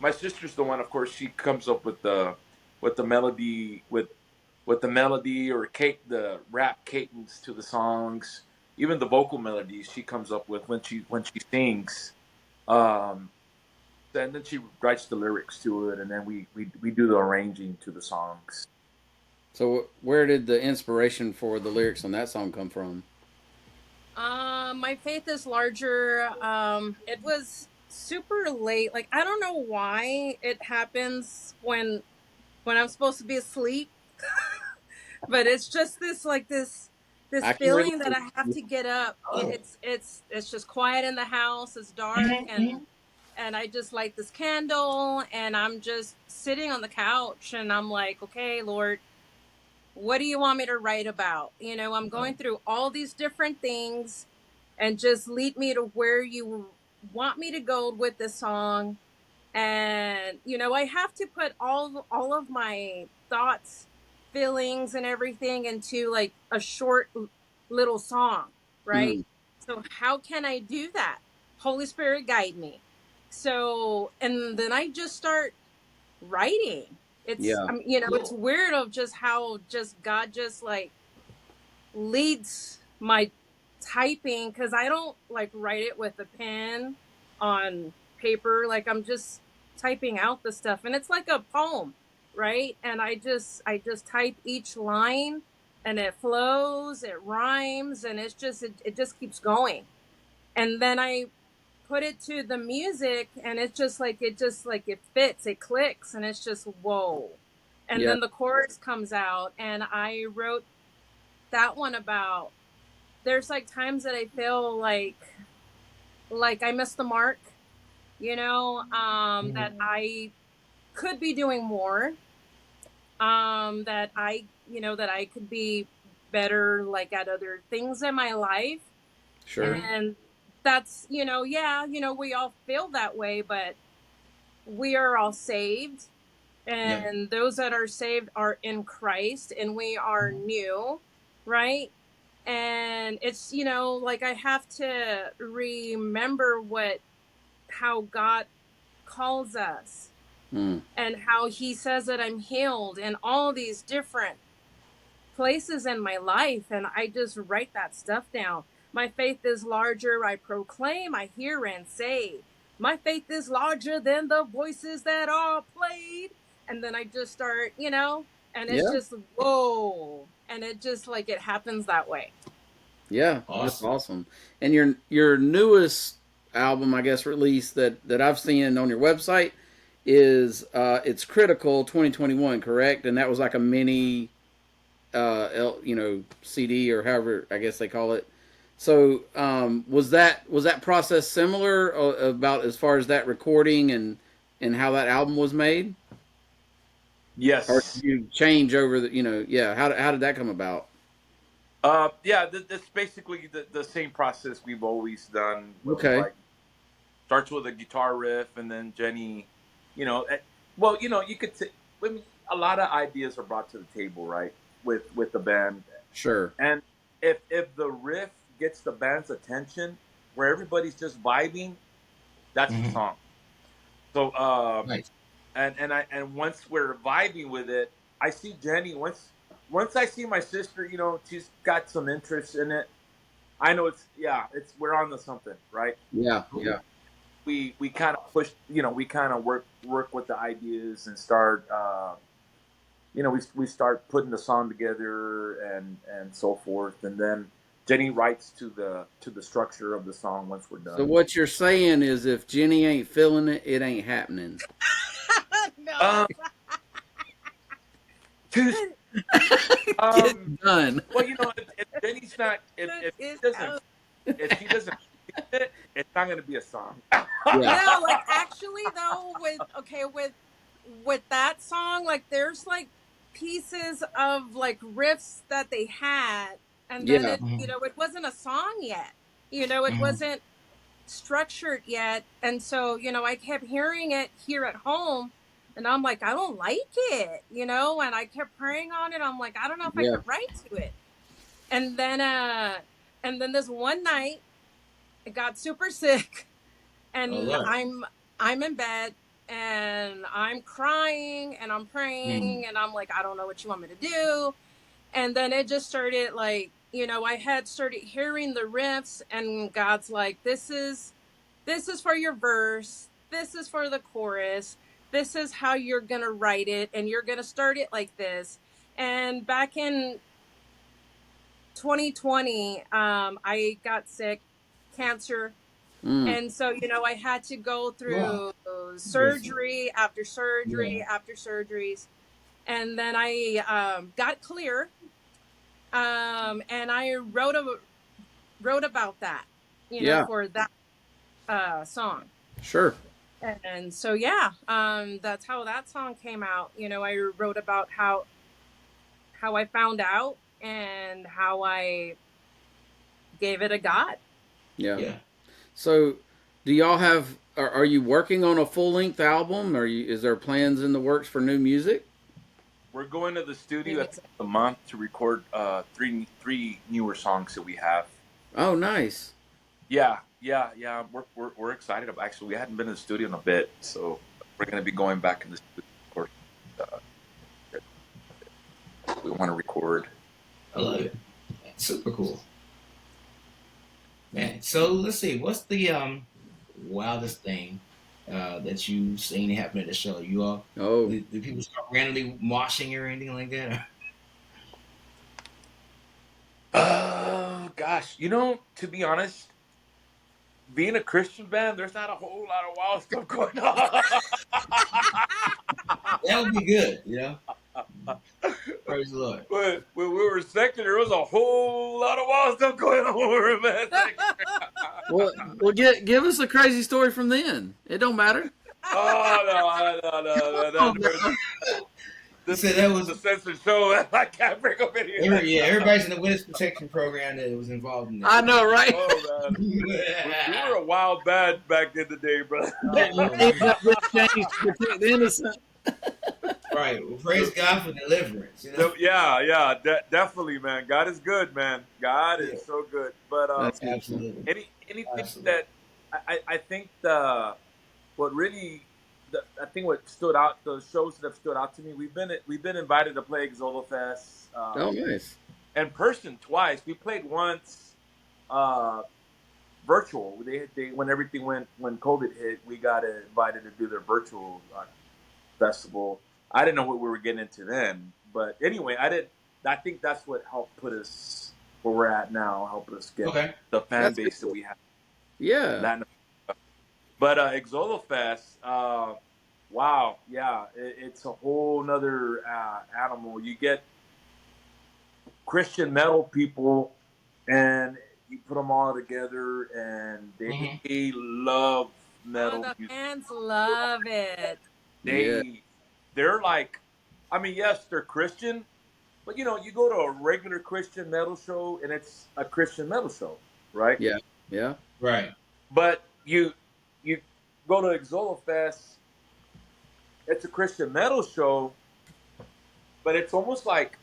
my sister's the one, of course, she comes up with the melody, with the melody, or Kate, the rap cadence to the songs, even the vocal melodies she comes up with when she sings. Um, and then she writes the lyrics to it, and then we do the arranging to the songs. So where did the inspiration for the lyrics on that song come from? My faith is larger. It was super late. Like I don't know why it happens when I'm supposed to be asleep, but it's just this I can relate. feeling that I have to get up. Oh. It's just quiet in the house. It's dark, Mhm, mhm. and I just light this candle, and I'm just sitting on the couch, and I'm like, okay, Lord, what do you want me to write about? You know, I'm going through all these different things, and just lead me to where you want me to go with this song. And you know, I have to put all of my thoughts, feelings, and everything into like a short little song, right? Mm, So how can I do that? Holy Spirit, guide me. So, and then I just start writing. It's yeah. you know, it's weird of just how just God just like leads my typing, because I don't like write it with a pen on paper. Like I'm just typing out the stuff, and it's like a poem, right? And I just type each line, and it flows, it rhymes, and it just keeps going. And then I put it to the music, and it just like it fits, it clicks, and it's just whoa. And Yeah. then the chorus comes out, and I wrote that one about, there's like times that I feel like I missed the mark, you know, that Mhm. I could be doing more, that I, you know, that I could be better like at other things in my life. Sure. Mhm. And that's, you know, yeah, you know, we all feel that way, but we are all saved, Yeah. and those that are saved are in Christ, and we are Mhm. new, right? And it's, you know, like I have to remember what how God calls us, Mm, and how he says that I'm healed in all these different places in my life, and I just write that stuff down. My faith is larger, I proclaim, I hear and say. My faith is larger than the voices that are played. And then I just start, you know, and it's yeah. just whoa. And it just like it happens that way. Yeah. That's Awesome. awesome. And your newest album, I guess, release that I've seen on your website is it's Critical 2021, correct? And that was like a mini CD or however I guess they call it. So was that process similar about as far as that recording and how that album was made, or did Yes. you change over the yeah, how did that come about? Yeah, that's basically the same process we've always done. Okay, Like starts with a guitar riff, and then Jenny, you know, well, you know, you could say, I mean, a lot of ideas are brought to the table, right? With the band, sure, and if the riff gets the band's attention, where everybody's just vibing, that's the Mhm. song. So, Nice. and once we're vibing with it, I see Jenny. Once I see my sister, you know, she's got some interest in it. I know it's, yeah, it's, we're on to something, right? yeah, yeah, We kind of push, you know, we kind of work with the ideas and start, you know, we start putting the song together and so forth, and then Jenny writes to the structure of the song once we're so done. what you're saying is if Jenny ain't feeling it, it ain't happening. No, Um, to, Get um, done. well, you know, if Jenny's not, that if is she doesn't, out. if she doesn't feel it, it's not going to be a song. Yeah, Yeah, like actually though, with that song, like there's like pieces of like riffs that they had, and then yeah, it, you Mhm. know, it wasn't a song yet. You know, it Mhm. wasn't structured yet. And so, you know, I kept hearing it here at home, and I'm like, I don't like it, you know, and I kept praying on it. I'm like, I don't know if I yeah. could write to it. And then this one night I got super sick, Oh and Lord. I'm in bed, and I'm crying and I'm praying and I'm like, I don't know what you want me to do. And then it just started like, I had started hearing the riffs, and God's like, this is for your verse. This is for the chorus. This is how you're going to write it, and you're going to start it like this. And back in 2020, I got sick, cancer. Mm. And so, I had to go Wow. through surgery after surgery after surgeries. And then I got clear. And I wrote about that, Yeah. for that song. Sure. And so, yeah, that's how that song came out. I wrote about how I found out and how I gave it a God. Yeah. Yeah. So, do y'all have? Are you working on a full length album? Is there plans in the works for new music? We're going to the studio at the end of the month to record three newer songs that we have. Oh, nice. Yeah. We're excited about. Actually, we hadn't been in the studio in a bit, so we're going to be going back in the studio. Of course, we want to record. I love it. Super cool. Man, so let's see. What's the wildest thing that you've seen happen at the show? You all, Oh, do people start randomly moshing or anything like that? Oh gosh, to be honest, being a Christian band, there's not a whole lot of wild stuff going on. That would be good, Praise the Lord. But when we were secular, there was a whole lot of wild stuff going on when we were band. well, give us a crazy story from then. It don't matter. Oh no. This said that was a censored show. I can't bring up any. Everybody's in the witness protection program that was involved in that. I know, right? Oh man, we were a wild band back in the day, bro. Changed to protect the innocent. Right. Well, praise God for deliverance. Yeah, definitely, man. God is good, man. God is so good. But absolutely. anything Absolutely. that I think what stood out, the shows that have stood out to me, we've been invited to play Exolo Fest. Oh, nice. In person twice. We played once virtual. They when COVID hit, we got invited to do their virtual festival. I didn't know what we were getting into then, but anyway, I think that's what helped put us where we're at now. Helped us get the fan base that we have. Yeah. But Exolo Fest, wow, yeah, it's a whole nother animal. You get Christian metal people, and you put them all together, and they love metal. The fans love it. They're like, I mean, yes, they're Christian, but you go to a regular Christian metal show, and it's a Christian metal show, right? Yeah. Right. But you go to Exolo Fest, it's a Christian metal show, but it's almost like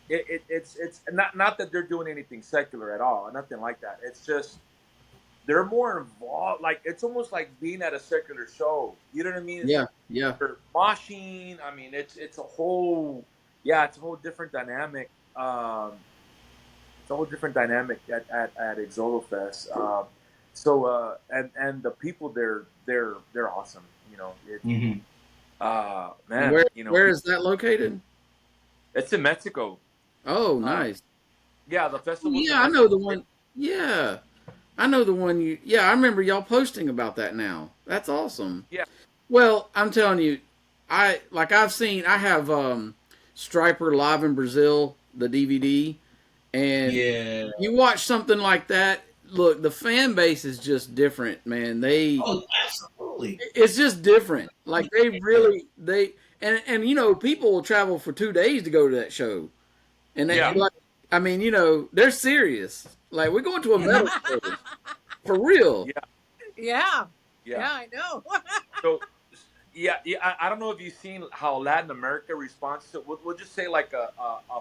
it's not that they're doing anything secular at all, nothing like that. It's just they're more involved. Like it's almost like being at a secular show. You know what I mean? Yeah. They're moshing. I mean, it's a whole different dynamic. It's a whole different dynamic at Exolo Fest. So and the people they're awesome. Man. Where is that located? It's in Mexico. Oh, nice. Yeah, the festival. Yeah, I know the one. Yeah, I know the one. I remember y'all posting about that now. That's awesome. Yeah. Well, I'm telling you, I have Striper Live in Brazil, the DVD, and you watch something like that. Look, the fan base is just different, man. Absolutely. It's just different. Like and people will travel for 2 days to go to that show. And they're serious. Like we're going to a metal show. For real. Yeah, I know. So I don't know if you've seen how Latin America responds to we'll just say like a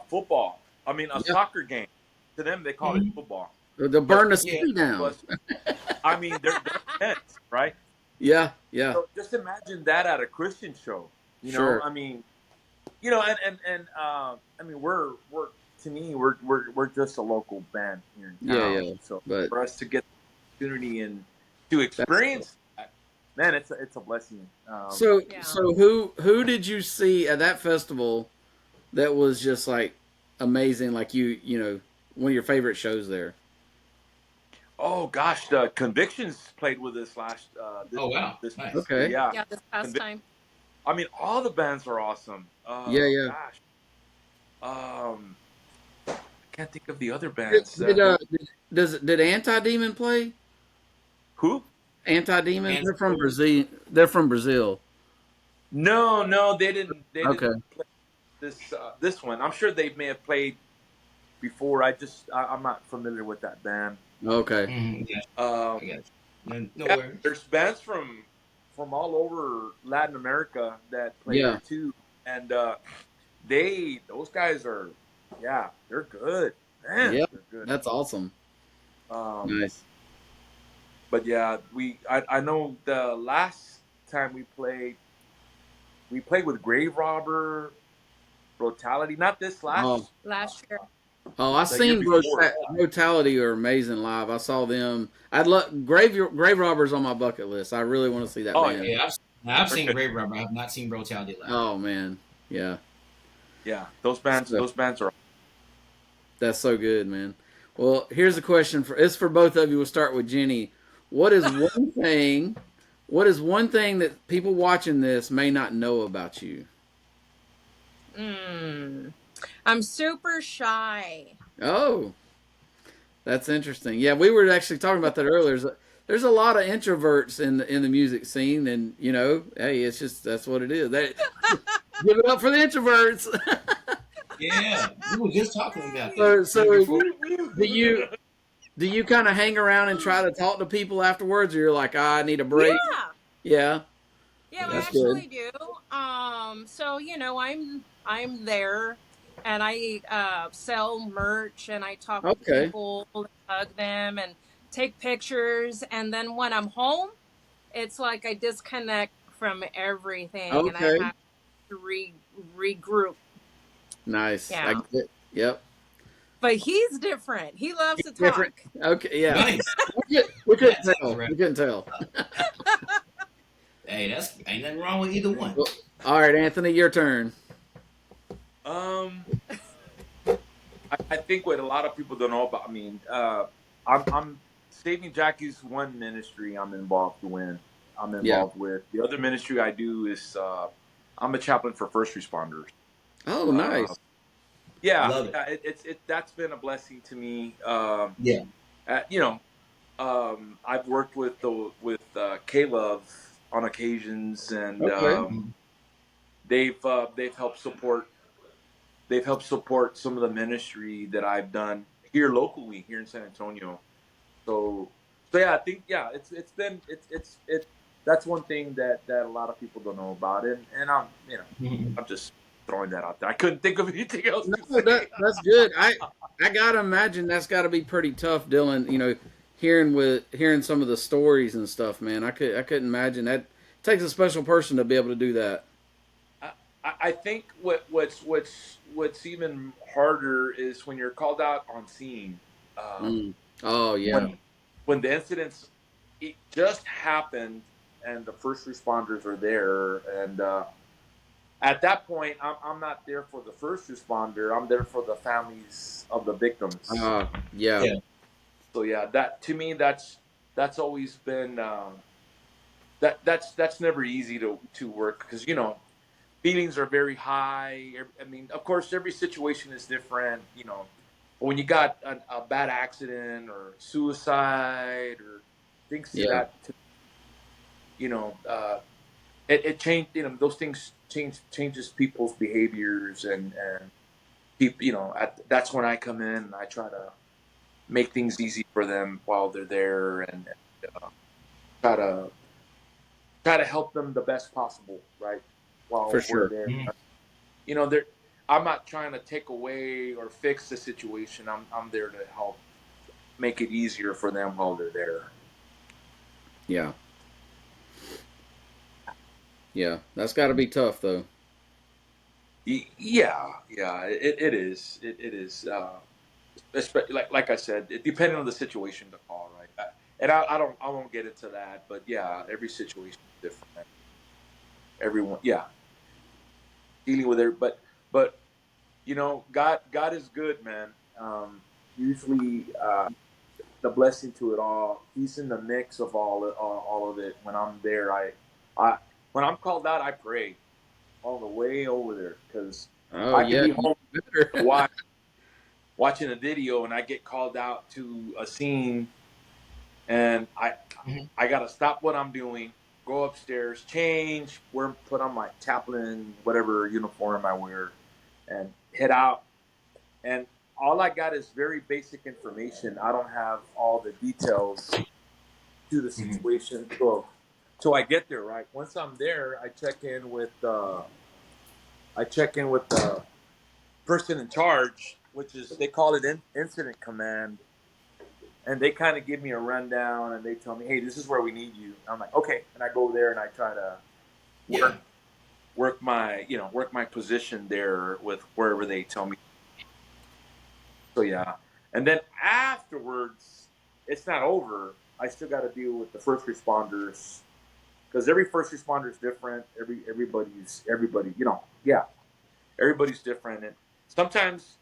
football. I mean a soccer game. To them they call it football. They'll burn the city down. I mean they're intense, right? Yeah, yeah, So just imagine that at a Christian show. You know, sure. I mean, I mean, we're to me, we're just a local band here in Yeah, town. yeah. So But for us to get the opportunity and to that's experience that, man, it's a blessing. so. Yeah. So who did you see at that festival that was just like amazing? Like you know, one of your favorite shows there. Oh gosh, the Convictions played with us Oh wow, this nice. Okay. yeah. Yeah, this past Convic- time. I mean, all the bands are awesome. Yeah, yeah. Gosh, um, I can't think of the other Did, bands. did did Anti Demon play? Who? Anti Demon. And They're from Brazil. They're from Brazil. No, no, they didn't. They Okay. didn't play this one. I'm sure they may have played before. I'm not familiar with that band. Okay. yeah, Um, I got you. No yeah, worries. there's bands from all over Latin America that play Yeah. there too, and those guys are, yeah, they're good, man, Yeah. they're good. That's awesome. Um, Nice. but yeah, I know the last time we played with Grave Robber, Brutality. Not this Oh, Last year. oh, I the year seen before. Brutality are amazing live. I saw them. I'd love Grave Robbers on my bucket list. I really want to see that Oh band. yeah, Yeah, I've they're seen good. Grave Robber. I've not seen Brutality live. Oh man, yeah, Yeah, so, those bands are. that's so good, man. Well, here's a question for it's for both of you. We'll start with Jenny. What is one thing? What is one thing that people watching this may not know about you? Mm. I'm super shy. Oh, that's interesting. Yeah, we were actually talking about that earlier. There's a lot of introverts in the music scene, and you know, hey, it's just that's what it is. Give it up for the introverts. Yeah, we were just talking about so, that. so do you do you kind of hang around and try to talk to people afterwards, or you're like, I need a break? Yeah. Yeah, Yeah, I that's Yeah. good. actually do. So I'm there, and I sell merch, and I talk to Okay, people, hug them, and take pictures. And then when I'm home, it's like I disconnect from everything, and I okay, have to regroup. nice. I Yeah, get it. Yep, but he's different. He loves to different. talk. Okay, yeah. Nice. We couldn't That sounds tell. right. We couldn't tell. Hey, that's ain't nothing wrong with either one. Well, all right, Anthony, your turn. Um, I think what a lot of people don't know about. I mean, I'm Saving Jackie's one ministry I'm involved with. Yeah. The other ministry I do is I'm a chaplain for first responders. Oh, Uh, nice. Love it. yeah, that's been a blessing to me. Yeah. You know, I've worked with K-Love on occasions, and Okay. they've helped support some of the ministry that I've done here locally here in San Antonio. So yeah, I think yeah, it's been it's that's one thing that a lot of people don't know about it, and Mhm. I'm just throwing that out there. I couldn't think of anything else No, to say. that's good. I gotta imagine that's got to be pretty tough, Dylan. You know, hearing some of the stories and stuff, man. I couldn't imagine that. It takes a special person to be able to do that. I think what's even harder is when you're called out on scene. Um, Mm. Oh yeah. when when the incidents it just happened and the first responders are there, and at that point I'm not there for the first responder. I'm there for the families of the victims. Yeah. Yeah. So yeah, that to me that's always been that's never easy to work because feelings are very high. I mean, of course, every situation is different. But when you got a bad accident or suicide or things to Yeah. that, you know, uh, it changed. Those things changes people's behaviors and people. That's when I come in and I try to make things easy for them while they're there and uh, try to help them the best possible, right? For While we're sure. there, Mhm. there. I'm not trying to take away or fix the situation. I'm there to help make it easier for them while they're there. Yeah. Yeah, that's got to be tough though. Yeah, it is. It is. Especially like I said, depending on the situation, the call, right? I won't get into that, but yeah, every situation is different. Everyone, yeah, dealing with it, but God is good, man. Usually, the blessing to it all, He's in the mix of all of it. When I'm there, I when I'm called out, I pray all the way over there because Oh I could yeah, be you home better. watching a video and I get called out to a scene and Mhm. I gotta stop what I'm doing, go upstairs, change, put on my chaplain whatever uniform I wear, and head out. And all I got is very basic information. I don't have all the details to the Mhm. situation. So I get there, right. Once I'm there, I check in with the person in charge, which is they call it incident command, and they kind of give me a rundown and they tell me, hey, this is where we need you. I'm like, okay, and I go there and I try to Yeah. work work my position there with wherever they tell me. So yeah, and then afterwards, it's not over. I still got to deal with the first responders because every first responder is different. Everybody, yeah, everybody's different, and sometimes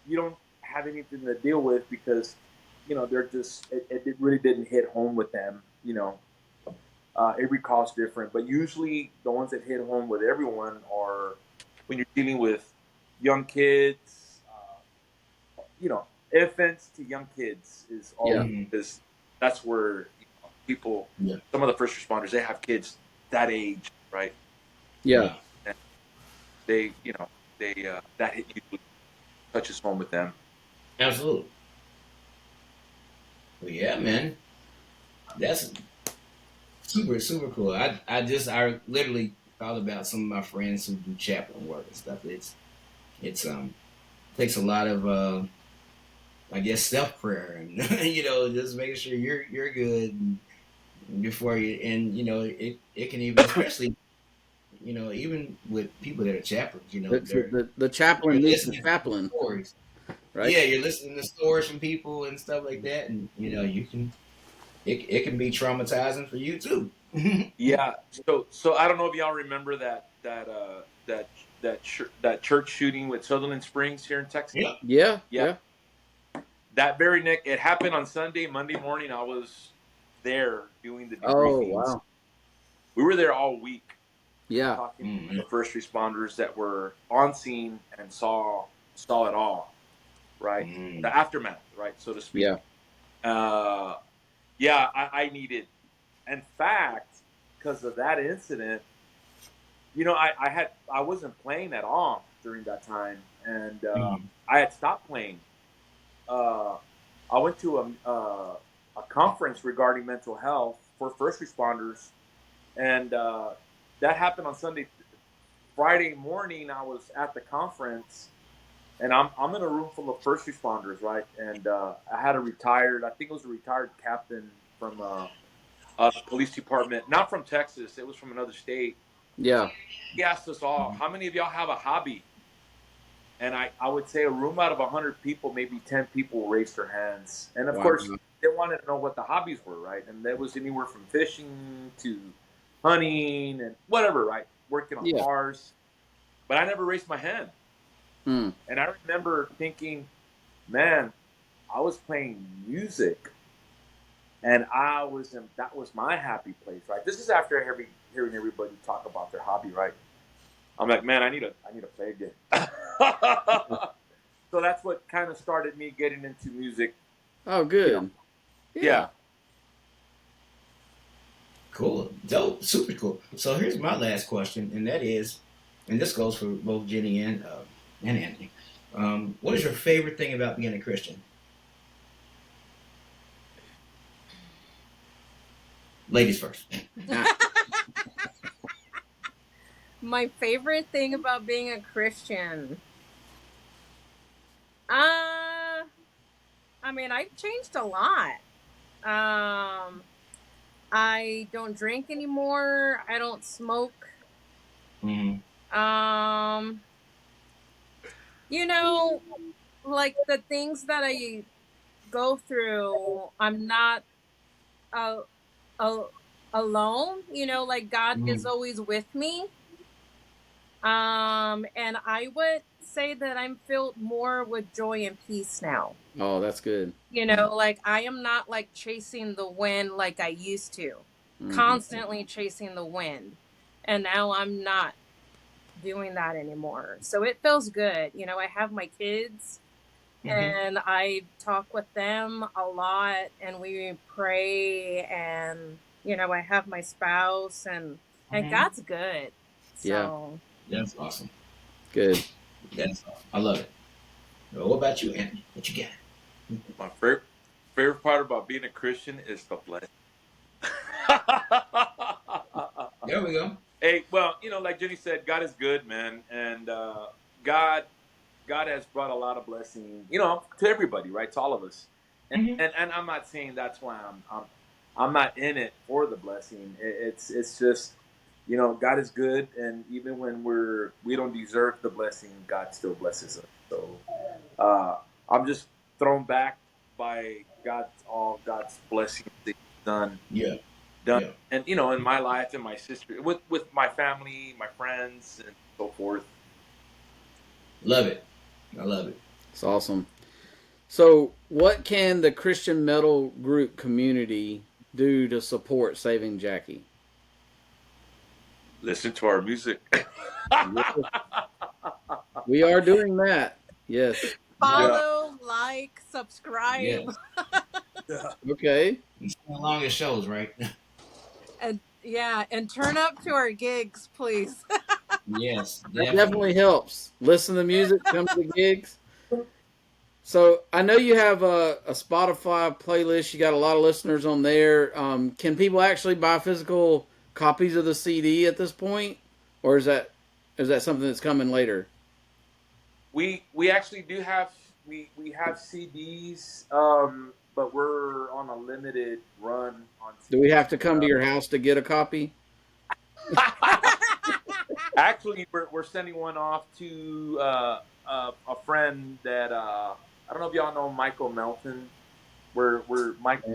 you don't have anything to deal with because they're just it really didn't hit home with them. Every call's different, but usually the ones that hit home with everyone are when you're dealing with young kids, infants to young kids is Yeah, all Mhm. is that's where people, Yeah. some of the first responders, they have kids that age, right? yeah, Yeah. And they, that hit usually touches home with them. Absolutely. Well, yeah, man. That's super, super cool. I literally thought about some of my friends who do chaplain work and stuff. It's takes a lot of I guess self prayer and just making sure you're good before you, and it can even, especially even with people that are chaplains, the chaplain you're needs the listening to chaplain, stories. right? Yeah, you're listening to stories from people and stuff like that, and you can it can be traumatizing for you too. Yeah. So I don't know if y'all remember that church shooting with Sutherland Springs here in Texas. Yeah. Yeah, Yeah. yeah. That very Nick, it happened on Sunday. Monday morning, I was there doing the Oh debriefings. wow. We were there all week Yeah, talking to Mm-hmm. the first responders that were on scene and saw it all, right? Mm-hmm. The aftermath, right, so to yeah. speak. Uh, yeah, I needed. In fact, because of that incident, I wasn't playing at all during that time, and I had stopped playing. Uh, I went to a conference regarding mental health for first responders, and that happened on Sunday. Friday morning, I was at the conference, and I'm in a room full of first responders, right? And I had I think it was a retired captain from a police department, not from Texas, it was from another state. Yeah. He asked us all, how many of y'all have a hobby? And I would say a room out of 100 people, maybe 10 people raised their hands. And of Wow. course, they wanted to know what the hobbies were, right? And that was anywhere from fishing to hunting and whatever, right? Working on Yeah. cars. But I never raised my hand. Hmm. And I remember thinking, man, I was playing music and that was my happy place, right? This is after hearing everybody talk about their hobby, right? I'm like, man, I need to play again. So that's what kind of started me getting into music. Oh, You know, good. Yeah. yeah. Cool, dope, super cool. So here's my last question, and that is, and this goes for both Jenny and Anthony. What is your favorite thing about being a Christian? Ladies first. My favorite thing about being a Christian. Uh, I mean, I've changed a lot. I don't drink anymore. I don't smoke. Mm-hmm. You know, like the things that I go through, I'm not uh, uh, alone. You know, like God is Mm-hmm. always with me. And I would say that I'm filled more with joy and peace now. Oh, that's good. You know, like I am not like chasing the wind like I used to, Hmm. constantly chasing the wind. And now I'm not doing that anymore. So it feels good. You know, I have my kids Mm-hmm. and I talk with them a lot and we pray and you know, I have my spouse and Mm-hmm. God's good. Yeah, So That's awesome. good. That's awesome. I love it. Well, what about you, Anthony? What you got? My favorite part about being a Christian is the blessing. There we go. Hey, well, like Jenny said, God is good, man, and God God has brought a lot of blessing, to everybody, right? To all of us. And Mm-hmm. and I'm not saying that's why I'm not in it for the blessing. It's just, God is good, and even when we don't deserve the blessing, God still blesses us. So uh, I'm just thrown back by God's blessings that He's Yeah. done, Yeah. and in my life and my sister, with my family, my friends, and so forth. Love it. I love it. It's awesome. So, what can the Christian metal group community do to support Saving Jackie? Listen to our music. Yes, we are doing that. Yes. Yeah. follow, like, subscribe, Yes. Yeah. Okay. You sing along at shows, right? and yeah, and turn up to our gigs, please. Yes, That definitely definitely. helps. Listen to music, come to the gigs. So I know you have a Spotify playlist. You got a lot of listeners on there. Can people actually buy physical copies of the CD at this point, or is that something that's coming later? We actually do have we have CDs, but we're on a limited run on Do we have CDs. to come to your house to get a copy? Actually, we're sending one off to a friend that I don't know if y'all know Michael Melton.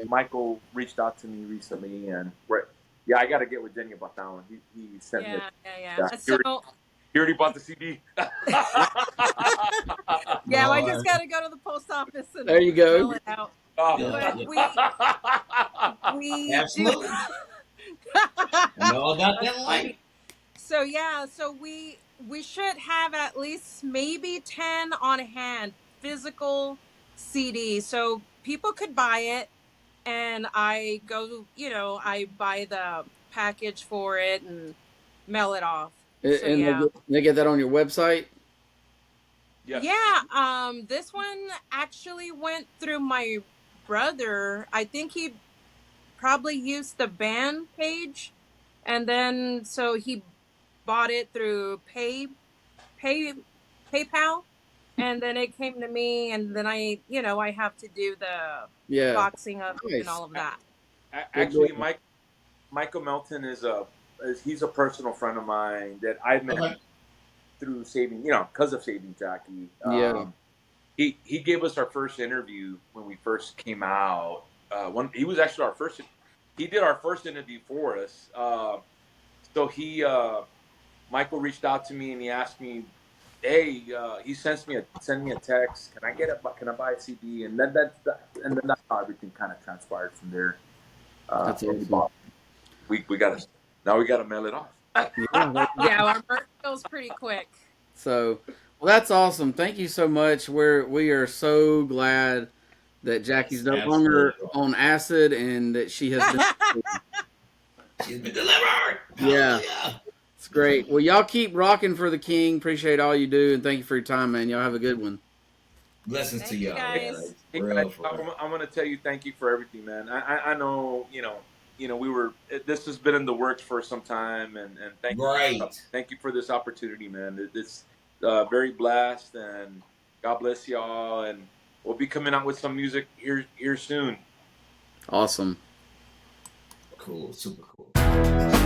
Michael reached out to me recently, and yeah, I got to get with Jenny about that one. He sent me a Yeah, yeah, yeah, yeah. So he already bought the CD. yeah, I just Lord. got to go to the post office There and you go. mail it out. Oh. Yeah, But yeah. we do. Absolutely. I know all about That's that light. funny. So yeah, so we should have at least maybe 10 on hand physical CDs. So people could buy it and I go, you know, I buy the package for it and mail it off. So And yeah. they get that on your website. Yes. Yeah, this one actually went through my brother. I think he probably used the band page and then so he bought it through pay PayPal and then it came to me and then I, you know, I have to do the Yeah. boxing of it and Nice. all of that. Good Actually, deal. Michael Melton he's a personal friend of mine that I met Okay. through because of Saving Jackie. Yeah. He gave us our first interview when we first came out. When he was actually he did our first interview for us. So Michael reached out to me and he asked me, "Hey," he sent me a text. Can I buy a CD? And then that's how everything kind of transpired from there. That's And he awesome. bought. We got to now we got to mail it off. Yeah. Yeah, our merch goes pretty quick. So, well, that's awesome. Thank you so much. We are so glad that Jackie's Yes, no longer absolutely. on acid and that she has been. She's been delivered. Yeah, Hallelujah. it's great. Well, y'all keep rocking for the King. Appreciate all you do, and thank you for your time, man. Y'all have a good one. Blessings to Thank you y'all, man. guys. Like, Hey for guys, real, for real. I'm gonna tell you thank you for everything, man. I know we were this has been in the works for some time, and Right. thank you for this opportunity, man. It's very blessed, and God bless y'all, and we'll be coming out with some music here soon. Awesome. Cool. Super cool.